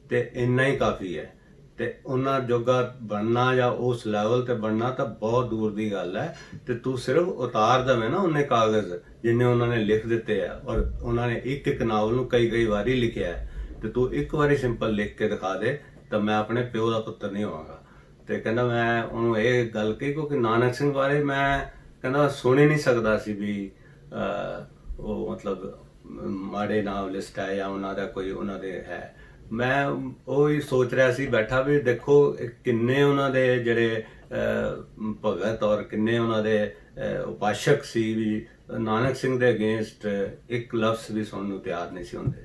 ਤੇ ਇੰਨਾ ਹੀ ਕਾਫੀ ਹੈ। ਤੇ ਉਹਨਾਂ ਜੋਗਾ ਬਣਨਾ ਜਾਂ ਉਸ ਲੈਵਲ ਤੇ ਬਣਨਾ ਤਾਂ ਬਹੁਤ ਦੂਰ ਦੀ ਗੱਲ ਹੈ। ਤੇ ਤੂੰ ਸਿਰਫ ਉਤਾਰ ਦਵੇਂ ਨਾ ਉਹਨੇ ਕਾਗਜ਼ ਜਿੰਨੇ ਉਹਨਾਂ ਨੇ ਲਿਖ ਦਿੱਤੇ ਆ, ਔਰ ਉਹਨਾਂ ਨੇ ਇੱਕ ਨਾਵਲ ਨੂੰ ਕਈ ਵਾਰੀ ਲਿਖਿਆ ਹੈ, ਤੇ ਤੂੰ ਇੱਕ ਵਾਰੀ ਸਿੰਪਲ ਲਿਖ ਕੇ ਦਿਖਾ ਦੇ ਤਾਂ ਮੈਂ ਆਪਣੇ ਪਿਓ ਦਾ ਪੁੱਤਰ ਨਹੀਂ ਹੋਵਾਂਗਾ। ਤੇ ਕਹਿੰਦਾ ਮੈਂ ਉਹਨੂੰ ਇਹ ਗੱਲ ਕਹੀ ਕਿਉਂਕਿ ਨਾਨਕ ਸਿੰਘ ਬਾਰੇ ਮੈਂ ਕਹਿੰਦਾ ਸੁਣ ਹੀ ਨਹੀਂ ਸਕਦਾ ਸੀ ਵੀ ਉਹ ਮਤਲਬ ਮਾੜੇ ਨਾਵਲਿਸਟ ਹੈ ਜਾਂ ਉਹਨਾਂ ਦਾ ਕੋਈ ਉਹਨਾਂ ਦੇ ਹੈ। ਮੈਂ ਉਹ ਹੀ ਸੋਚ ਰਿਹਾ ਸੀ ਬੈਠਾ ਵੀ ਦੇਖੋ ਕਿੰਨੇ ਉਹਨਾਂ ਦੇ ਜਿਹੜੇ ਭਗਤ ਔਰ ਕਿੰਨੇ ਉਹਨਾਂ ਦੇ ਉਪਾਸ਼ਕ ਸੀ ਵੀ ਨਾਨਕ ਸਿੰਘ ਦੇ ਅਗੇਂਸਟ ਇੱਕ ਲਫ਼ਜ਼ ਵੀ ਸੁਣਨ ਨੂੰ ਤਿਆਰ ਨਹੀਂ ਸੀ ਹੁੰਦੇ।